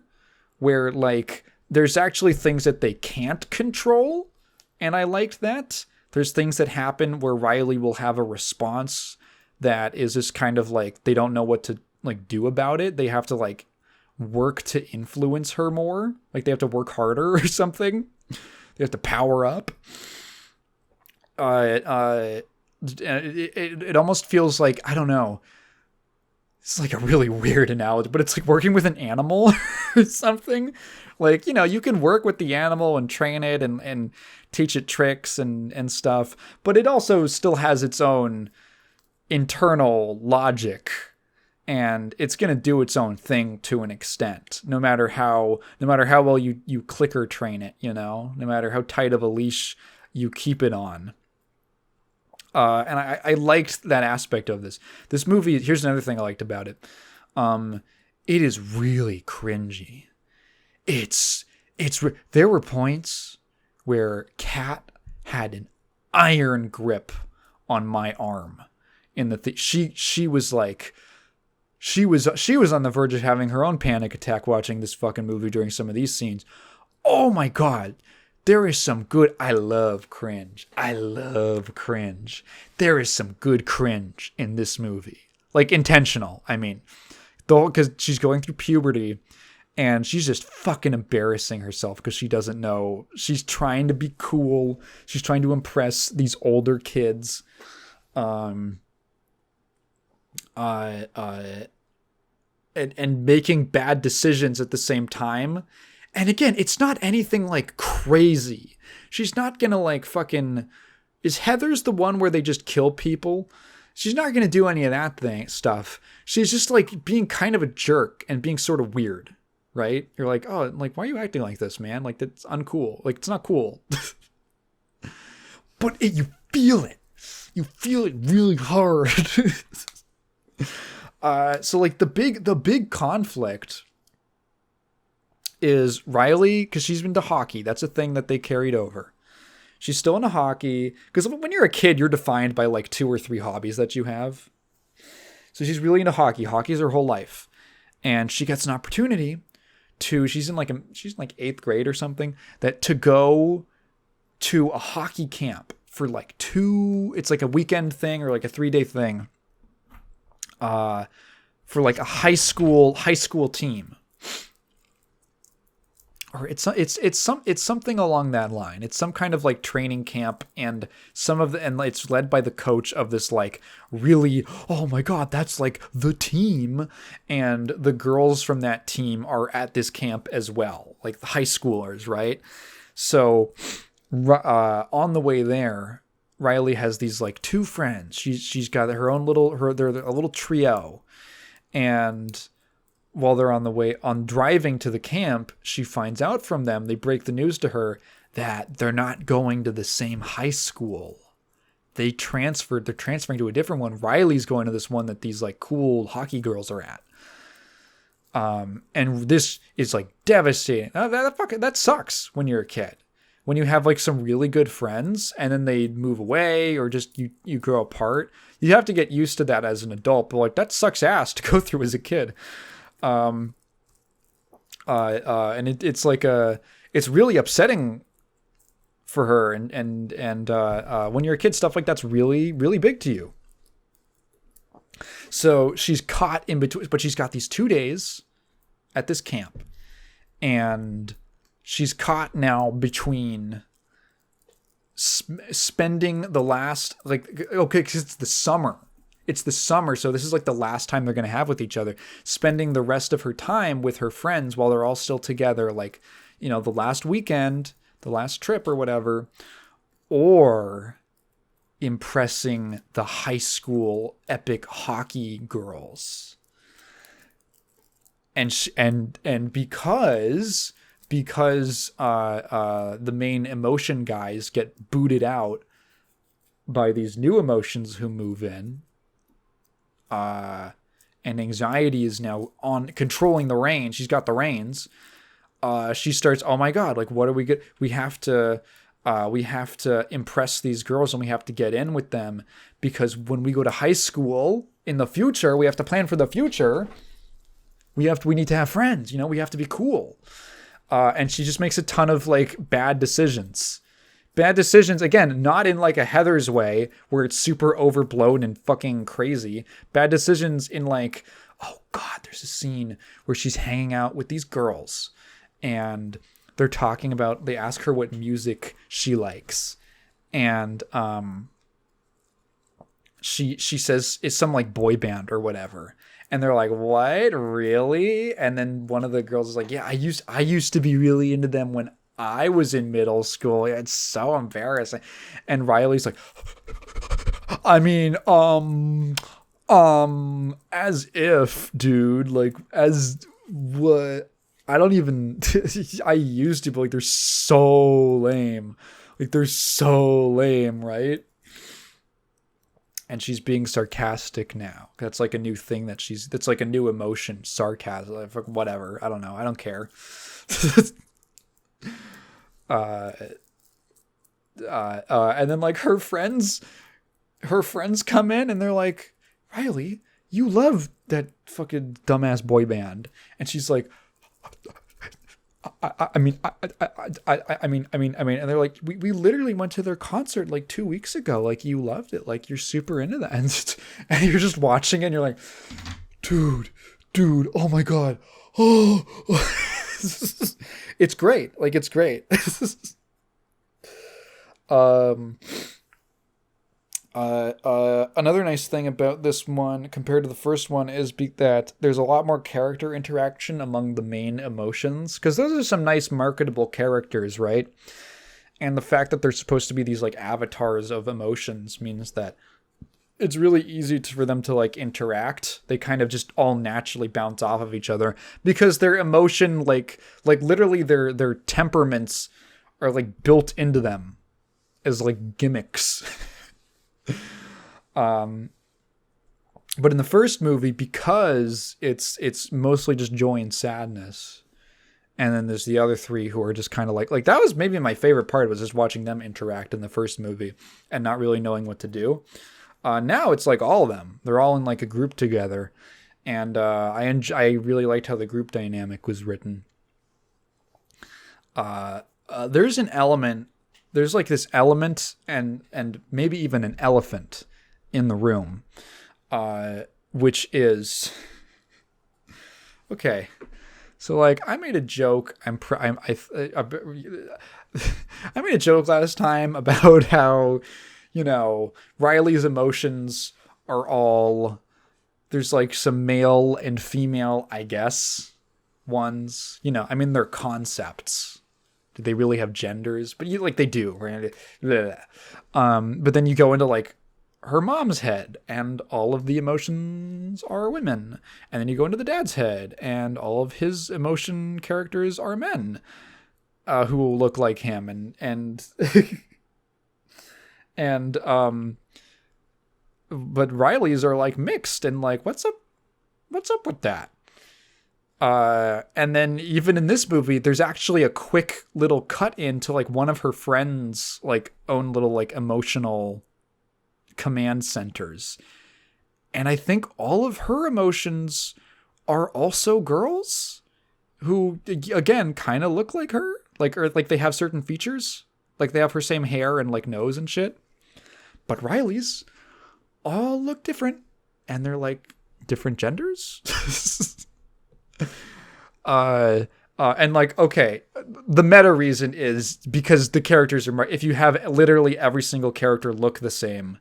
where like there's actually things that they can't control. And I liked that. There's things that happen where Riley will have a response that is just kind of like, they don't know what to like do about it. They have to like work to influence her more. Like they have to work harder or something. They have to power up. It almost feels like, I don't know, it's like a really weird analogy, but it's like working with an animal or something. Like, you know, you can work with the animal and train it and teach it tricks and stuff, but it also still has its own internal logic, and it's going to do its own thing to an extent, no matter how well you clicker train it, you know, no matter how tight of a leash you keep it on. And I liked that aspect of this movie. Here's another thing I liked about it. It is really cringy. There were points where Kat had an iron grip on my arm in the she was like, she was on the verge of having her own panic attack watching this fucking movie during some of these scenes. Oh my God. There is some good, I love cringe. There is some good cringe in this movie. Like intentional, I mean. Because she's going through puberty and she's just fucking embarrassing herself because she doesn't know. She's trying to be cool. She's trying to impress these older kids. uh, uh, and making bad decisions at the same time. And again, it's not anything like crazy. She's not gonna like fucking. Is Heather's the one where they just kill people? She's not gonna do any of that stuff. She's just like being kind of a jerk and being sort of weird, right? You're like, oh, like why are you acting like this, man? Like that's uncool. Like it's not cool. But you feel it. You feel it really hard. So like the big conflict is Riley, because she's into hockey. That's a thing that they carried over. She's still into hockey, because when you're a kid, you're defined by like 2 or 3 hobbies that you have. So she's really into hockey. Hockey's her whole life. And she gets an opportunity she's in like 8th grade or something, to go to a hockey camp for like it's like a weekend thing or like a 3-day thing. For like a high school team. Or it's something along that line. It's some kind of like training camp, and it's led by the coach of this like really, oh my god, that's like the team, and the girls from that team are at this camp as well, like the high schoolers, right? So on the way there, Riley has these like 2 friends. She's got her own they're a little trio, and while they're on driving to the camp, she finds out from them, they break the news to her that they're not going to the same high school. They're transferring to a different one. Riley's going to this one that these like cool hockey girls are at. And this is like devastating. That sucks when you're a kid. When you have like some really good friends and then they move away or just you grow apart, you have to get used to that as an adult. But like that sucks ass to go through as a kid. And it's like it's really upsetting for her, and when you're a kid, stuff like that's really, really big to you. So she's caught in between, but she's got these 2 days at this camp, and she's caught now between spending the last, like, okay, because it's the summer. It's the summer, so this is like the last time they're going to have with each other. Spending the rest of her time with her friends while they're all still together, like, you know, the last weekend, the last trip or whatever, or impressing the high school epic hockey girls. And because the main emotion guys get booted out by these new emotions who move in, and anxiety is now on controlling the reins. She's got the reins. She starts, oh my god, like what are we get? We have to impress these girls, and we have to get in with them, because when we go to high school in the future, we have to plan for the future. We need to have friends, you know, we have to be cool. And she just makes a ton of like bad decisions. Bad decisions, again, not in like a Heather's way where it's super overblown and fucking crazy. Bad decisions in like, oh god, there's a scene where she's hanging out with these girls and they're talking about, they ask her what music she likes. And she says it's some like boy band or whatever. And they're like, what? Really? And then one of the girls is like, yeah, I used to be really into them when I was in middle school. It's so embarrassing. And Riley's like, I mean, as if, dude, like, as what? I don't even, I used to, but like, they're so lame. Like, they're so lame, right? And she's being sarcastic now. That's like a new thing that's like a new emotion, sarcasm, like, whatever. I don't know. I don't care. And then like her friends come in and they're like, Riley, you love that fucking dumbass boy band. And she's like, I mean, and they're like, we literally went to their concert like 2 weeks ago. Like, you loved it. Like, you're super into that. And you're just watching it and you're like, dude, oh my God. Oh, it's great. Like, it's great. Another nice thing about this one compared to the first one is that there's a lot more character interaction among the main emotions, because those are some nice marketable characters, right? And the fact that they're supposed to be these like avatars of emotions means that it's really easy for them to like interact. They kind of just all naturally bounce off of each other because their emotion, like literally their temperaments are like built into them as like gimmicks. But in the first movie, because it's mostly just joy and sadness, and then there's the other three who are just kind of like that was maybe my favorite part, was just watching them interact in the first movie and not really knowing what to do. Now it's like all of them. They're all in like a group together. And I really liked how the group dynamic was written. There's an element. There's like this element and maybe even an elephant in the room, which is... Okay. So like I made a joke. I made a joke last time about how, Riley's emotions are all, there's like some male and female, I guess, ones. They're concepts. Do they really have genders? But they do, right? But then you go into like her mom's head, and all of the emotions are women. And then you go into the dad's head, and all of his emotion characters are men, who will look like him, and but Riley's are like mixed, and like what's up with that? And then even in this movie, there's actually a quick little cut into like one of her friends' like own little like emotional command centers. And I think all of her emotions are also girls who, again, kind of look like her. Or they have certain features. Like they have her same hair and like nose and shit. But Riley's all look different. And they're like different genders. And like, okay, the meta reason is because the characters are, if you have literally every single character look the same,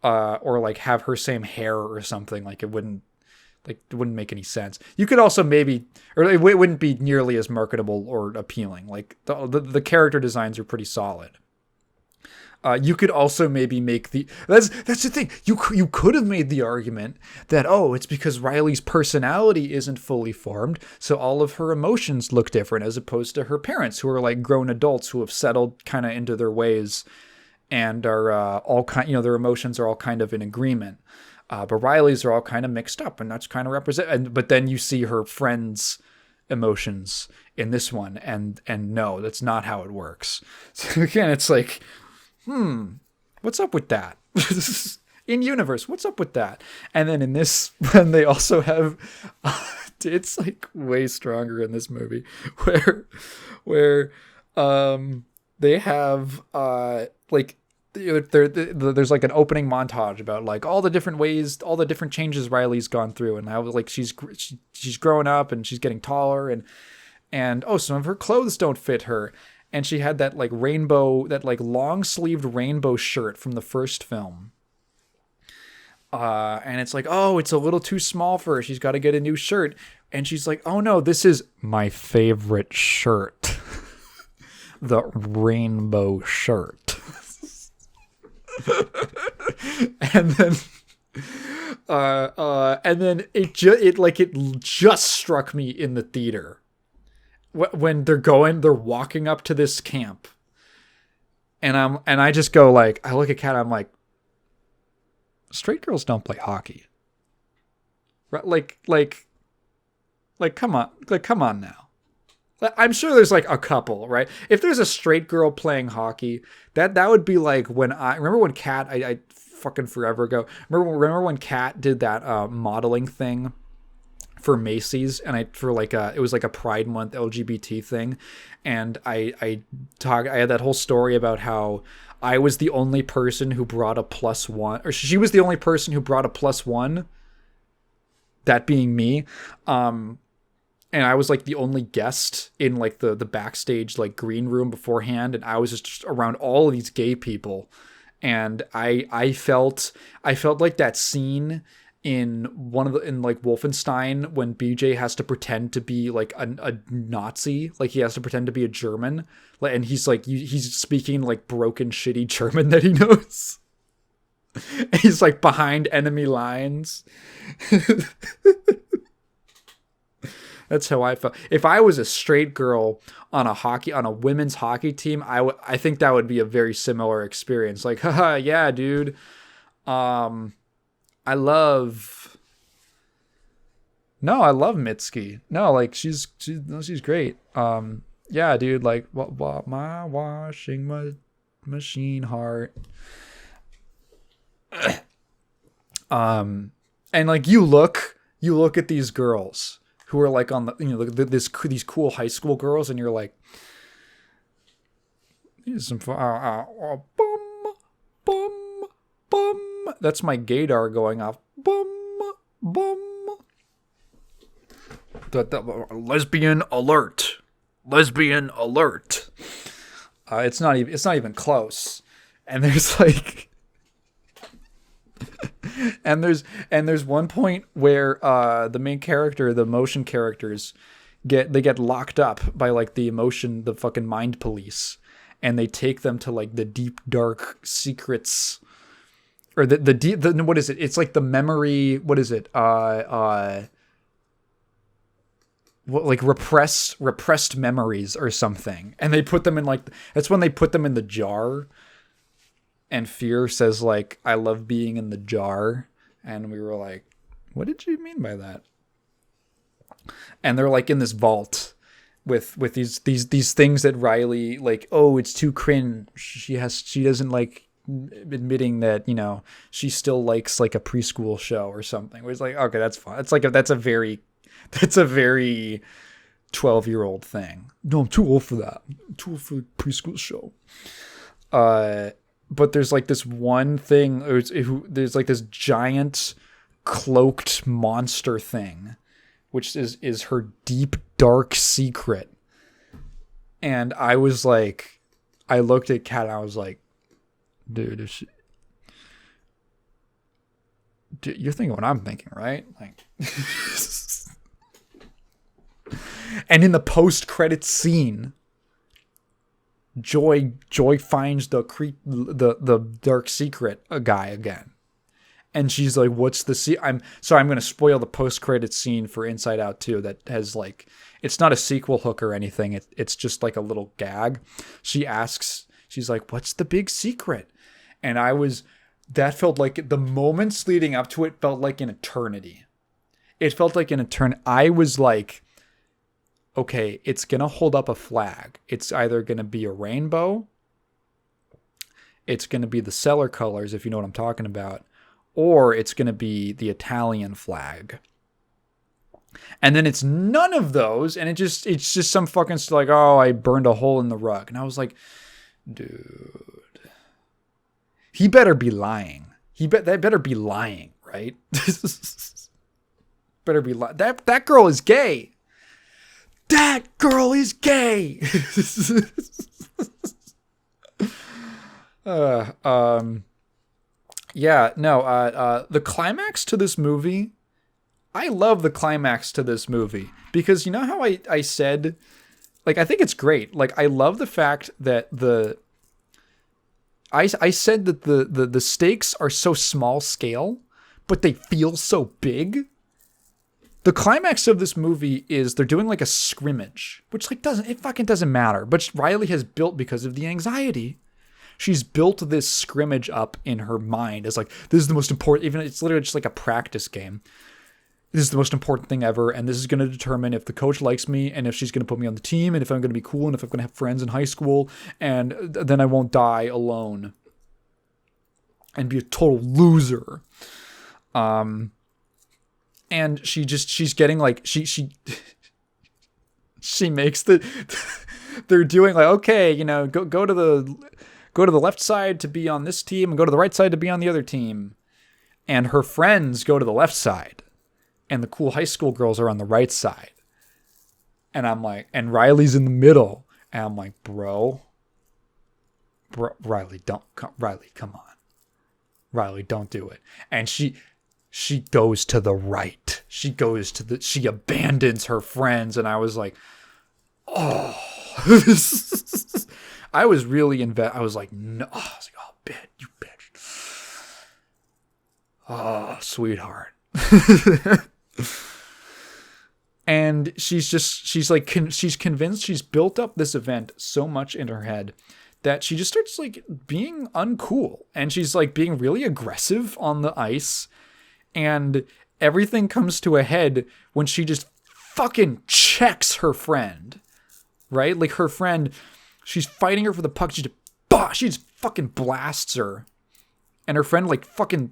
or like have her same hair or something, like it wouldn't make any sense. You could also maybe, or it wouldn't be nearly as marketable or appealing. Like the character designs are pretty solid. You could also maybe make that's the thing. You could have made the argument that, it's because Riley's personality isn't fully formed, so all of her emotions look different, as opposed to her parents, who are like grown adults who have settled kind of into their ways and are all kind, their emotions are all kind of in agreement. But Riley's are all kind of mixed up, and that's kind of represent. But then you see her friends' emotions in this one, and no, that's not how it works. So again, it's like, what's up with that? In universe, what's up with that? And then in this one, they also have, it's like way stronger in this movie, where they have there's like an opening montage about like all the different ways, all the different changes Riley's gone through, and how like she's growing up and she's getting taller, and some of her clothes don't fit her. And she had that like rainbow, that like long sleeved rainbow shirt from the first film. And it's like, it's a little too small for her. She's got to get a new shirt. And she's like, oh no, this is my favorite shirt. The rainbow shirt. And then it just struck me in the theater. When they're walking up to this camp, and I just go like, I look at Kat, I'm like, straight girls don't play hockey, right? Like, come on now. I'm sure there's like a couple, right? If there's a straight girl playing hockey, that would be like when remember when Kat, I fucking forever ago, remember when Kat did that modeling thing for Macy's, and it was like a Pride Month LGBT thing, and I had that whole story about how I was the only person who brought a +1, or she was the only person who brought a +1, that being me, and I was like the only guest in like the backstage like green room beforehand, and I was just around all of these gay people, And I felt like that scene in like Wolfenstein when BJ has to pretend to be like a Nazi, like he has to pretend to be a German, and he's speaking like broken shitty German that he knows. He's like behind enemy lines. That's how I felt. If I was a straight girl on a women's hockey team, I think that would be a very similar experience. Like, haha, yeah, dude. I love Mitski. No, like she's great. Yeah, dude. Like, what my washing machine heart. And like you look at these girls who are like on the, these cool high school girls, and you're like, some bum bum bum. That's my gaydar going off. Bum bum. The lesbian alert. Lesbian alert. It's not even close. And there's like. And there's one point where the main character, the emotion characters, get locked up by like the fucking mind police, and they take them to like the deep dark secrets, or the what is it? It's like the memory. What is it? What, like repressed memories or something, and they put them in like, that's when they put them in the jar. And Fear says, like, I love being in the jar. And we were like, what did you mean by that? And they're like in this vault with these things that Riley, like, oh, it's too cringe. She doesn't like admitting that, she still likes like a preschool show or something. Where it's like, okay, that's fine. It's like, that's a very 12-year-old thing. No, I'm too old for that. I'm too old for a preschool show. But there's like this one thing, there's like this giant cloaked monster thing, which is her deep, dark secret. And I was like, I looked at Kat and I was like, dude, you're thinking what I'm thinking, right? Like, and in the post-credits scene, Joy finds the dark secret guy again, and she's like, "What's the I'm going to spoil the post-credit scene for Inside Out 2 that has like, it's not a sequel hook or anything. It's just like a little gag. She's like, "What's the big secret?" And that felt like the moments leading up to it felt like an eternity. It felt like an eternity. I was like, okay, it's going to hold up a flag. It's either going to be a rainbow, it's going to be the Cellar colors, if you know what I'm talking about, or it's going to be the Italian flag. And then it's none of those, and it's just some fucking like, oh, I burned a hole in the rug. And I was like, dude, he better be lying. That better be lying, right? Better be lying. That girl is gay. That girl is gay. Yeah, no, the climax to this movie, I love the climax to this movie because you know how I said, like, I think it's great. Like, I love the fact that I said that the stakes are so small scale, but they feel so big. The climax of this movie is they're doing like a scrimmage, which like it fucking doesn't matter. But Riley has built, because of the anxiety, she's built this scrimmage up in her mind as like, this is the most important, even it's literally just like a practice game. This is the most important thing ever. And this is going to determine if the coach likes me and if she's going to put me on the team and if I'm going to be cool and if I'm going to have friends in high school. And then I won't die alone and be a total loser. And she's getting like, she makes they're doing like, okay, go to the left side to be on this team and go to the right side to be on the other team. And her friends go to the left side and the cool high school girls are on the right side. And I'm like, and Riley's in the middle. And I'm like, bro, Riley, Riley, come on. Riley, don't do it. And she goes to the right. She abandons her friends. And I was like, oh, I was really I was like, no. I was like, oh, bitch, you bitch. Oh, sweetheart. And she's convinced, she's built up this event so much in her head that she just starts like being uncool, and she's like being really aggressive on the ice, and everything comes to a head when she just fucking checks her friend, right? Like her friend, she's fighting her for the puck. She just fucking blasts her, and her friend like fucking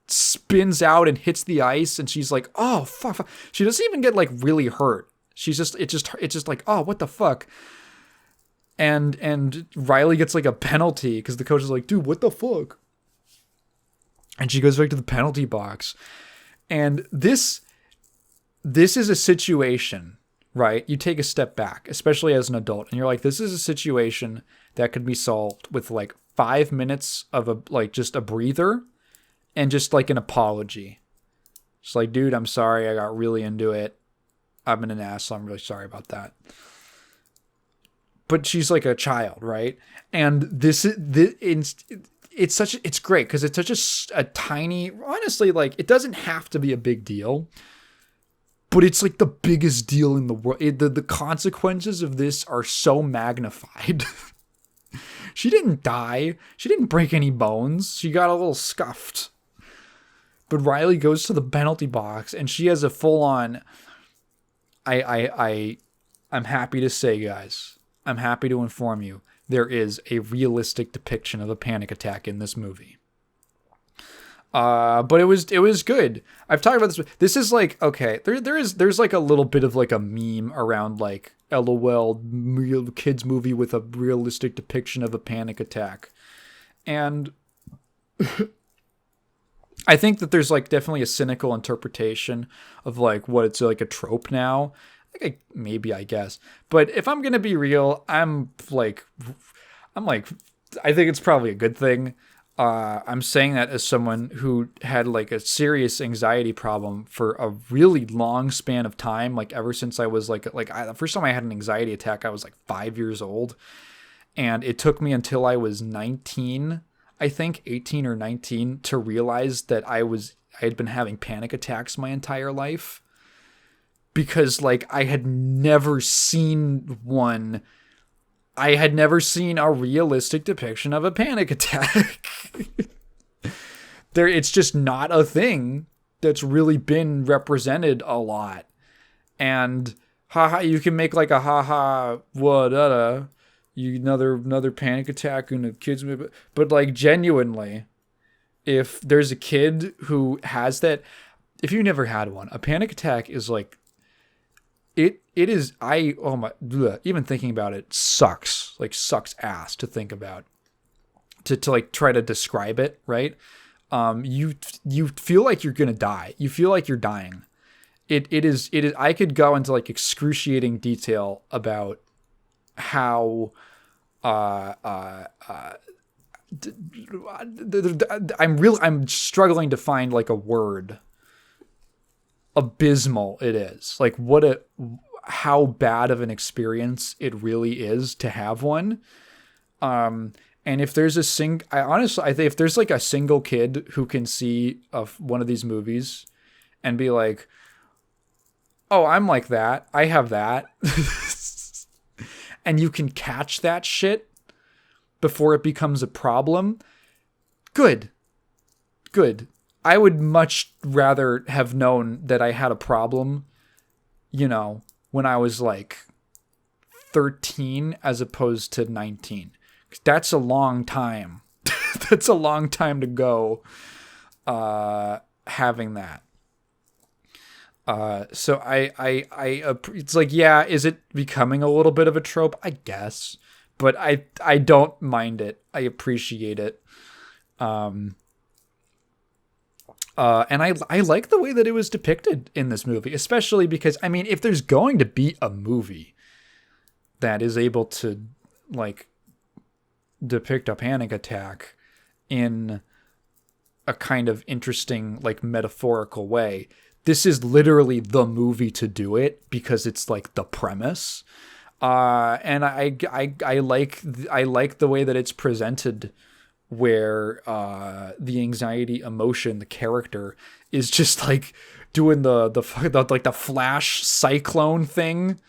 spins out and hits the ice, and she's like, oh fuck. She doesn't even get like really hurt. She's just it's just like, oh, what the fuck. And Riley gets like a penalty because the coach is like, dude, what the fuck. And she goes back to the penalty box. And this is a situation, right? You take a step back, especially as an adult, and you're like, this is a situation that could be solved with like 5 minutes of just a breather and just like an apology. Just like, dude, I'm sorry. I got really into it. I've been an asshole. I'm really sorry about that. But she's like a child, right? And it's great because it's such a tiny, honestly, like it doesn't have to be a big deal, but it's like the biggest deal in the world. The consequences of this are so magnified. She didn't die. She didn't break any bones. She got a little scuffed. But Riley goes to the penalty box and she has a full on, I'm happy to say, guys, I'm happy to inform you, there is a realistic depiction of a panic attack in this movie. But it was good. I've talked about this. This is like, okay, there's like a little bit of like a meme around like LOL kids movie with a realistic depiction of a panic attack. And I think that there's like definitely a cynical interpretation of like what it's like a trope now. I guess. But if I'm going to be real, I'm like, I think it's probably a good thing. I'm saying that as someone who had like a serious anxiety problem for a really long span of time. Like ever since I was the first time I had an anxiety attack, I was like 5 years old. And it took me until I was 19, I think 18 or 19 to realize that I had been having panic attacks my entire life. Because like I had never seen one. I had never seen a realistic depiction of a panic attack. It's just not a thing that's really been represented a lot. And haha, you can make like a haha what another panic attack in a kid's movie, but like genuinely, if there's a kid who has that, if you never had one, a panic attack is like. It is, even thinking about it sucks ass to think about, to like try to describe it, right? You feel like you're going to die. You feel like you're dying. It is, I could go into like excruciating detail about how, I'm struggling to find like a word. Abysmal it is. Like how bad of an experience it really is to have one. And if there's I think if there's like a single kid who can see one of these movies and be like, oh, I'm like that, I have that. And you can catch that shit before it becomes a problem. Good. I would much rather have known that I had a problem, when I was like 13 as opposed to 19. That's a long time. That's a long time to go having that. So it's like, yeah, is it becoming a little bit of a trope? I guess. But I don't mind it. I appreciate it. And I like the way that it was depicted in this movie, especially because, I mean, if there's going to be a movie that is able to, like, depict a panic attack in a kind of interesting, like, metaphorical way. This is literally the movie to do it because it's like the premise. And I like the way that it's presented, where the anxiety emotion, the character is just like doing the like the flash cyclone thing,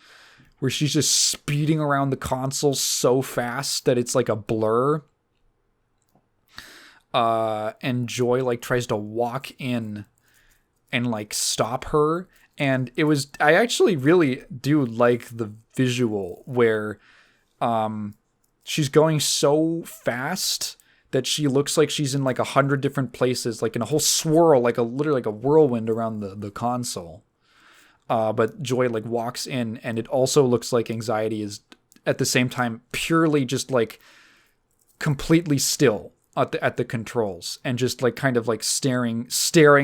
where she's just speeding around the console so fast that it's like a blur. And Joy like tries to walk in and like stop her. And I actually really do like the visual where she's going so fast that she looks like she's in like 100 different places, like in a whole swirl, like literally like a whirlwind around the console. But Joy like walks in, and it also looks like anxiety is at the same time purely just like completely still at the controls, and just like kind of like staring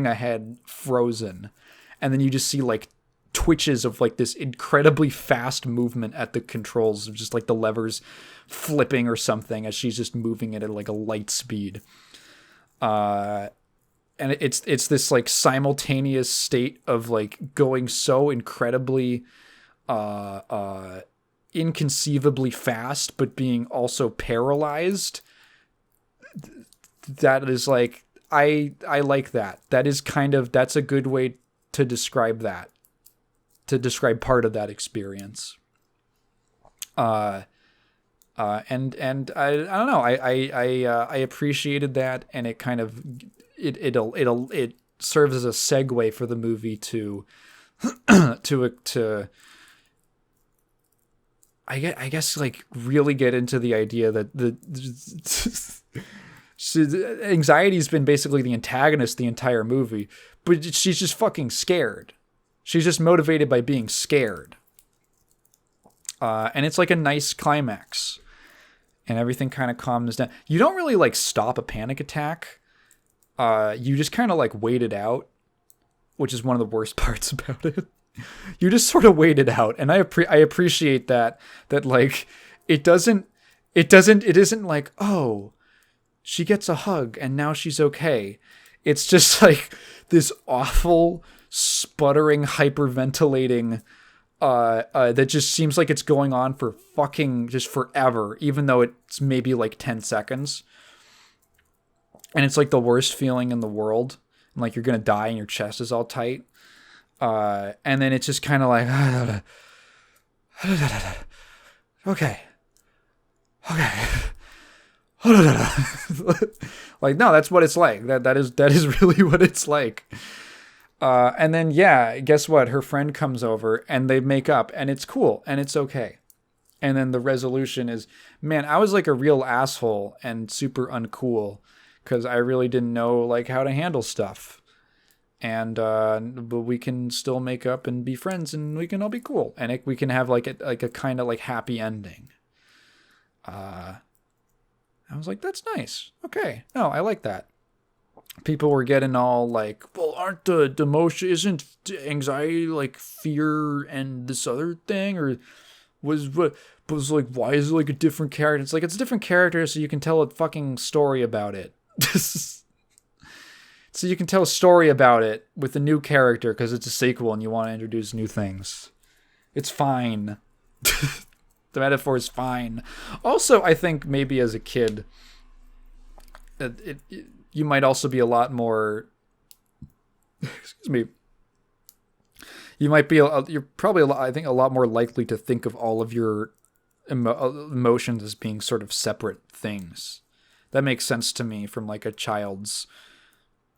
ahead, frozen. And then you just see like twitches of like this incredibly fast movement at the controls, of just like the levers flipping or something as she's just moving it at like a light speed. And it's this like simultaneous state of like going so incredibly inconceivably fast, but being also paralyzed. That is like, I like that. That's a good way to describe that. To describe part of that experience. And I don't know. I appreciated that, and it kind of it serves as a segue for the movie to I guess like really get into the idea that anxiety's been basically the antagonist the entire movie, but she's just fucking scared. She's just motivated by being scared. And it's like a nice climax. And everything kind of calms down. You don't really like stop a panic attack. You just kind of like wait it out, which is one of the worst parts about it. You just sort of wait it out. And I appreciate that like it isn't like, oh, she gets a hug and now she's okay. It's just like this awful, sputtering, hyperventilating that just seems like it's going on for fucking just forever, even though it's maybe like 10 seconds. And it's like the worst feeling in the world. And like you're going to die and your chest is all tight. And then it's just kind of like, okay. Like, no, that's what it's like. That is really what it's like. And then, yeah, guess what? Her friend comes over and they make up, and it's cool and it's okay. And then the resolution is, man, I was like a real asshole and super uncool because I really didn't know like how to handle stuff. And but we can still make up and be friends, and we can all be cool, and we can have like a kind of like happy ending. I was like, that's nice. Okay, no, I like that. People were getting all like, well, aren't the emotion, isn't anxiety like fear and this other thing, or was like, why is it like a different character? It's like, it's a different character so you can tell a fucking story about it. So you can tell a story about it with a new character because it's a sequel and you want to introduce new things. It's fine. The metaphor is fine. Also, I think maybe as a kid, you might also be a lot more. Excuse me. You might be. You're probably a lot more likely to think of all of your emotions as being sort of separate things. That makes sense to me from like a child's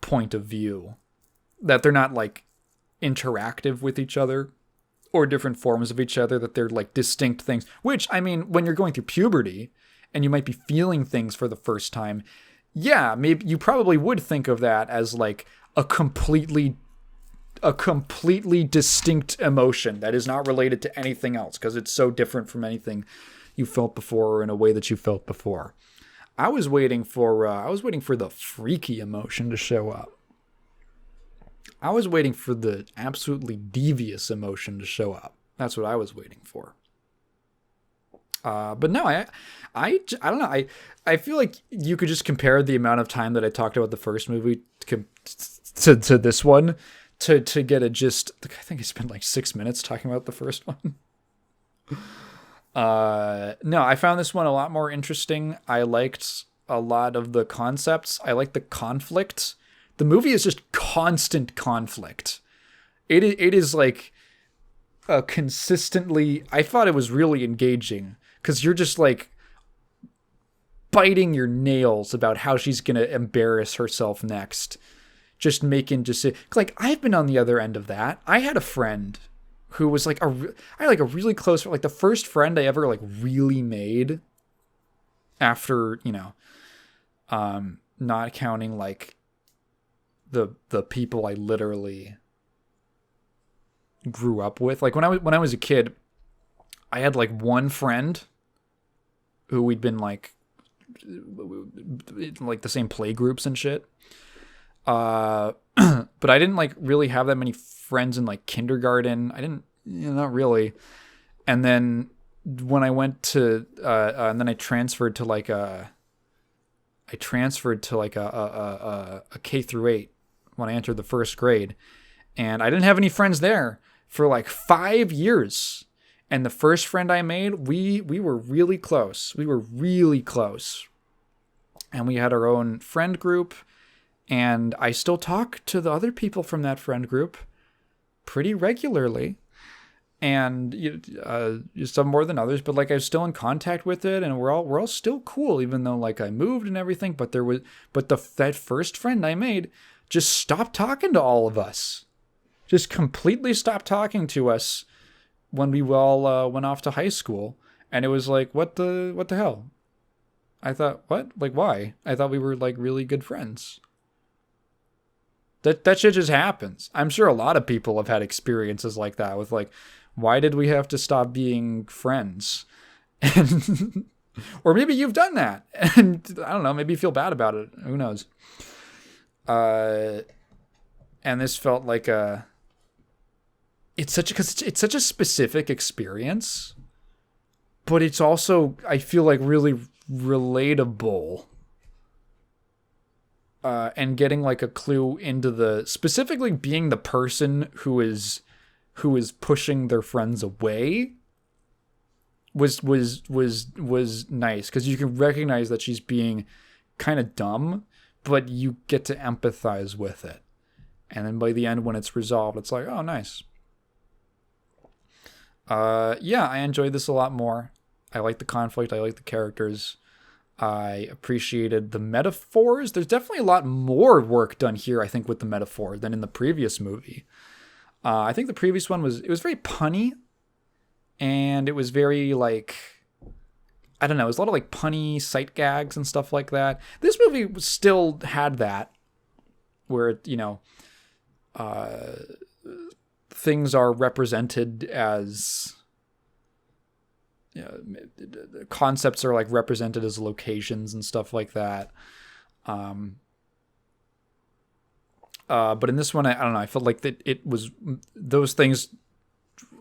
point of view, that they're not like interactive with each other or different forms of each other, that they're like distinct things. Which, I mean, when you're going through puberty and you might be feeling things for the first time, yeah, maybe you probably would think of that as like a completely distinct emotion that is not related to anything else because it's so different from anything you felt before or in a way that you felt before. I was waiting for the freaky emotion to show up. I was waiting for the absolutely devious emotion to show up. That's what I was waiting for. But no, I don't know. I feel like you could just compare the amount of time that I talked about the first movie to this one to get a gist. I think I spent like 6 minutes talking about the first one. No, I found this one a lot more interesting. I liked a lot of the concepts. I liked the conflict. The movie is just constant conflict. It is like consistently. I thought it was really engaging because you're just like biting your nails about how she's gonna embarrass herself next. Just like I've been on the other end of that. I had a friend who was like I had like a really close, like the first friend I ever like really made after, not counting like the people I literally grew up with. Like when I was a kid, I had like one friend who we'd been like the same play groups and shit. But I didn't like really have that many friends in like kindergarten. I didn't, not really. And then when I went to, and then I transferred to like a K through 8 when I entered the first grade, and I didn't have any friends there for like 5 years. And the first friend I made, we were really close. We were really close. And we had our own friend group. And I still talk to the other people from that friend group pretty regularly. And some more than others, but like I was still in contact with it, and we're all still cool, even though like I moved and everything. But that first friend I made just stopped talking to all of us. Just completely stopped talking to us when we all went off to high school. And it was like, what the hell? I thought, what? Like, why? I thought we were like really good friends. That shit just happens. I'm sure a lot of people have had experiences like that with like, why did we have to stop being friends? And, or maybe you've done that. And I don't know, maybe you feel bad about it. Who knows? And this felt like it's such a specific experience, but it's also, I feel like, really relatable. And getting like a clue into specifically being the person who is pushing their friends away was nice, because you can recognize that she's being kind of dumb, but you get to empathize with it. And then by the end, when it's resolved, it's like, oh, nice. Yeah, I enjoyed this a lot more. I like the conflict. I like the characters. I appreciated the metaphors. There's definitely a lot more work done here, I think, with the metaphor than in the previous movie. I think the previous one was very punny, and it was very like, I don't know, it was a lot of like punny sight gags and stuff like that. This movie still had that, where, things are represented as, concepts are like represented as locations and stuff like that. But in this one, I don't know, I felt like that those things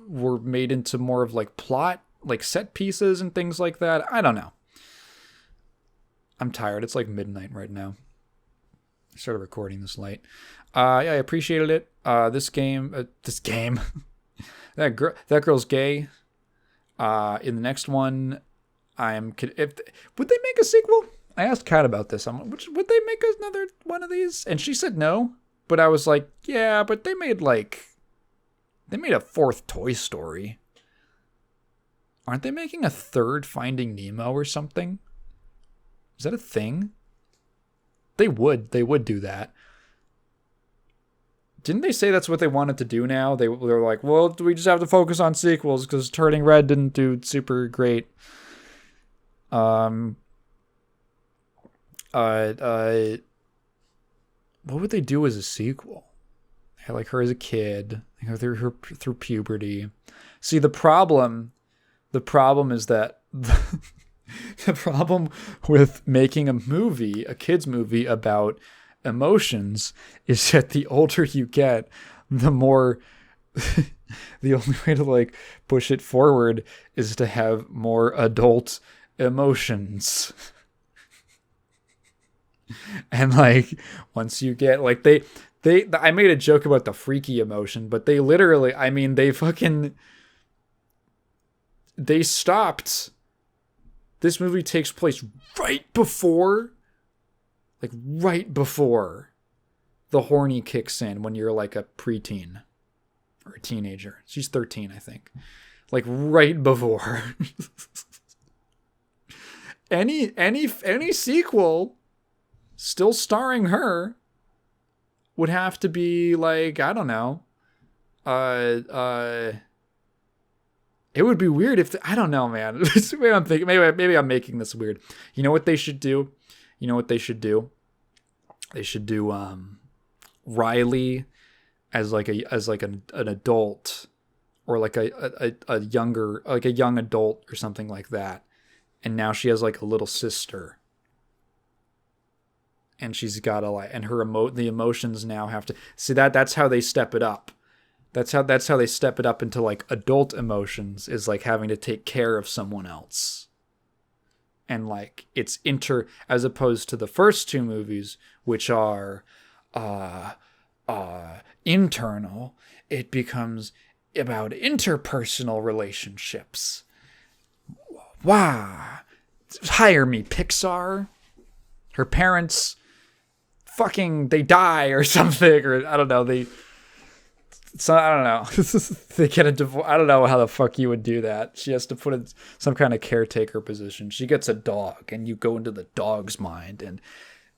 were made into more of like plot, like set pieces and things like that. I don't know. I'm tired. It's like midnight right now. I started recording this late. Yeah, I appreciated it. This game, that girl's gay. In the next one, would they make a sequel? I asked Kat about this. Would they make another one of these? And she said no. But I was like, yeah, but they made a fourth Toy Story. Aren't they making a third Finding Nemo or something? Is that a thing? They would do that. Didn't they say that's what they wanted to do now? They're like, well, we just have to focus on sequels because Turning Red didn't do super great. What would they do as a sequel? They had like her as a kid, her through puberty. See, the problem is that the problem with making a kid's movie about emotions, is that the older you get, the more the only way to like push it forward is to have more adult emotions. And like once you get like they I made a joke about the freaky emotion, but they literally, I mean, they stopped. This movie takes place right before the horny kicks in when you're like a preteen or a teenager. She's 13, I think. Like right before. any sequel still starring her would have to be like, I don't know. It would be weird if I don't know, man. Maybe I'm thinking. Maybe I'm making this weird. You know what they should do? They should do Riley as like an adult, or like a younger, like a young adult or something like that. And now she has like a little sister. And she's got to like, and the emotions now have to see that's how they step it up. That's how they step it up into like adult emotions, is like having to take care of someone else. And like it's as opposed to the first two movies, which are internal, it becomes about interpersonal relationships. Wow. Hire me, Pixar. Her parents they die or something, or I don't know, I don't know. They get a divorce. I don't know how the fuck you would do that. She has to put in some kind of caretaker position. She gets a dog, and you go into the dog's mind,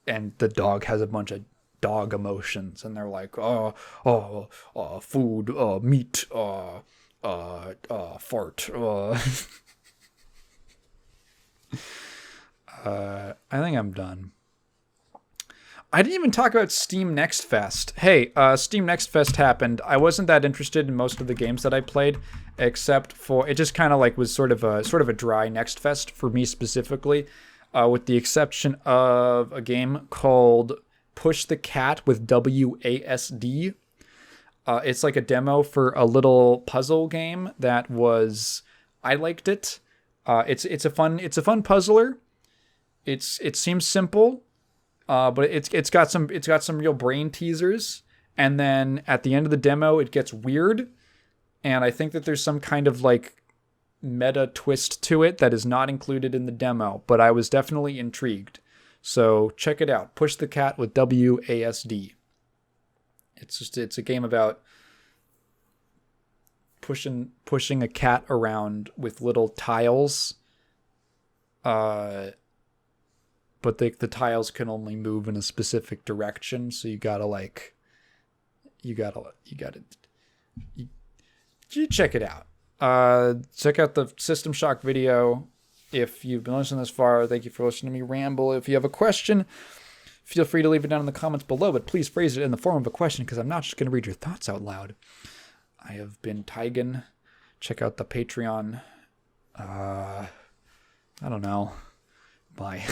and the dog has a bunch of dog emotions, and they're like, food, meat, fart. I think I'm done. I didn't even talk about Steam Next Fest. Hey, Steam Next Fest happened. I wasn't that interested in most of the games that I played, except for it just kind of like was sort of a dry Next Fest for me specifically, with the exception of a game called Push the Cat with WASD. It's like a demo for a little puzzle game that I liked it. It's a fun puzzler. It seems simple. But it's got some real brain teasers, and then at the end of the demo it gets weird, and I think that there's some kind of like meta twist to it that is not included in the demo, but I was definitely intrigued. So check it out. Push the Cat with WASD. It's a game about pushing a cat around with little tiles. But the tiles can only move in a specific direction, so you check it out. Check out the System Shock video. If you've been listening this far, thank you for listening to me ramble. If you have a question, feel free to leave it down in the comments below, but please phrase it in the form of a question, because I'm not just going to read your thoughts out loud. I have been Tygan. Check out the Patreon. I don't know. Bye.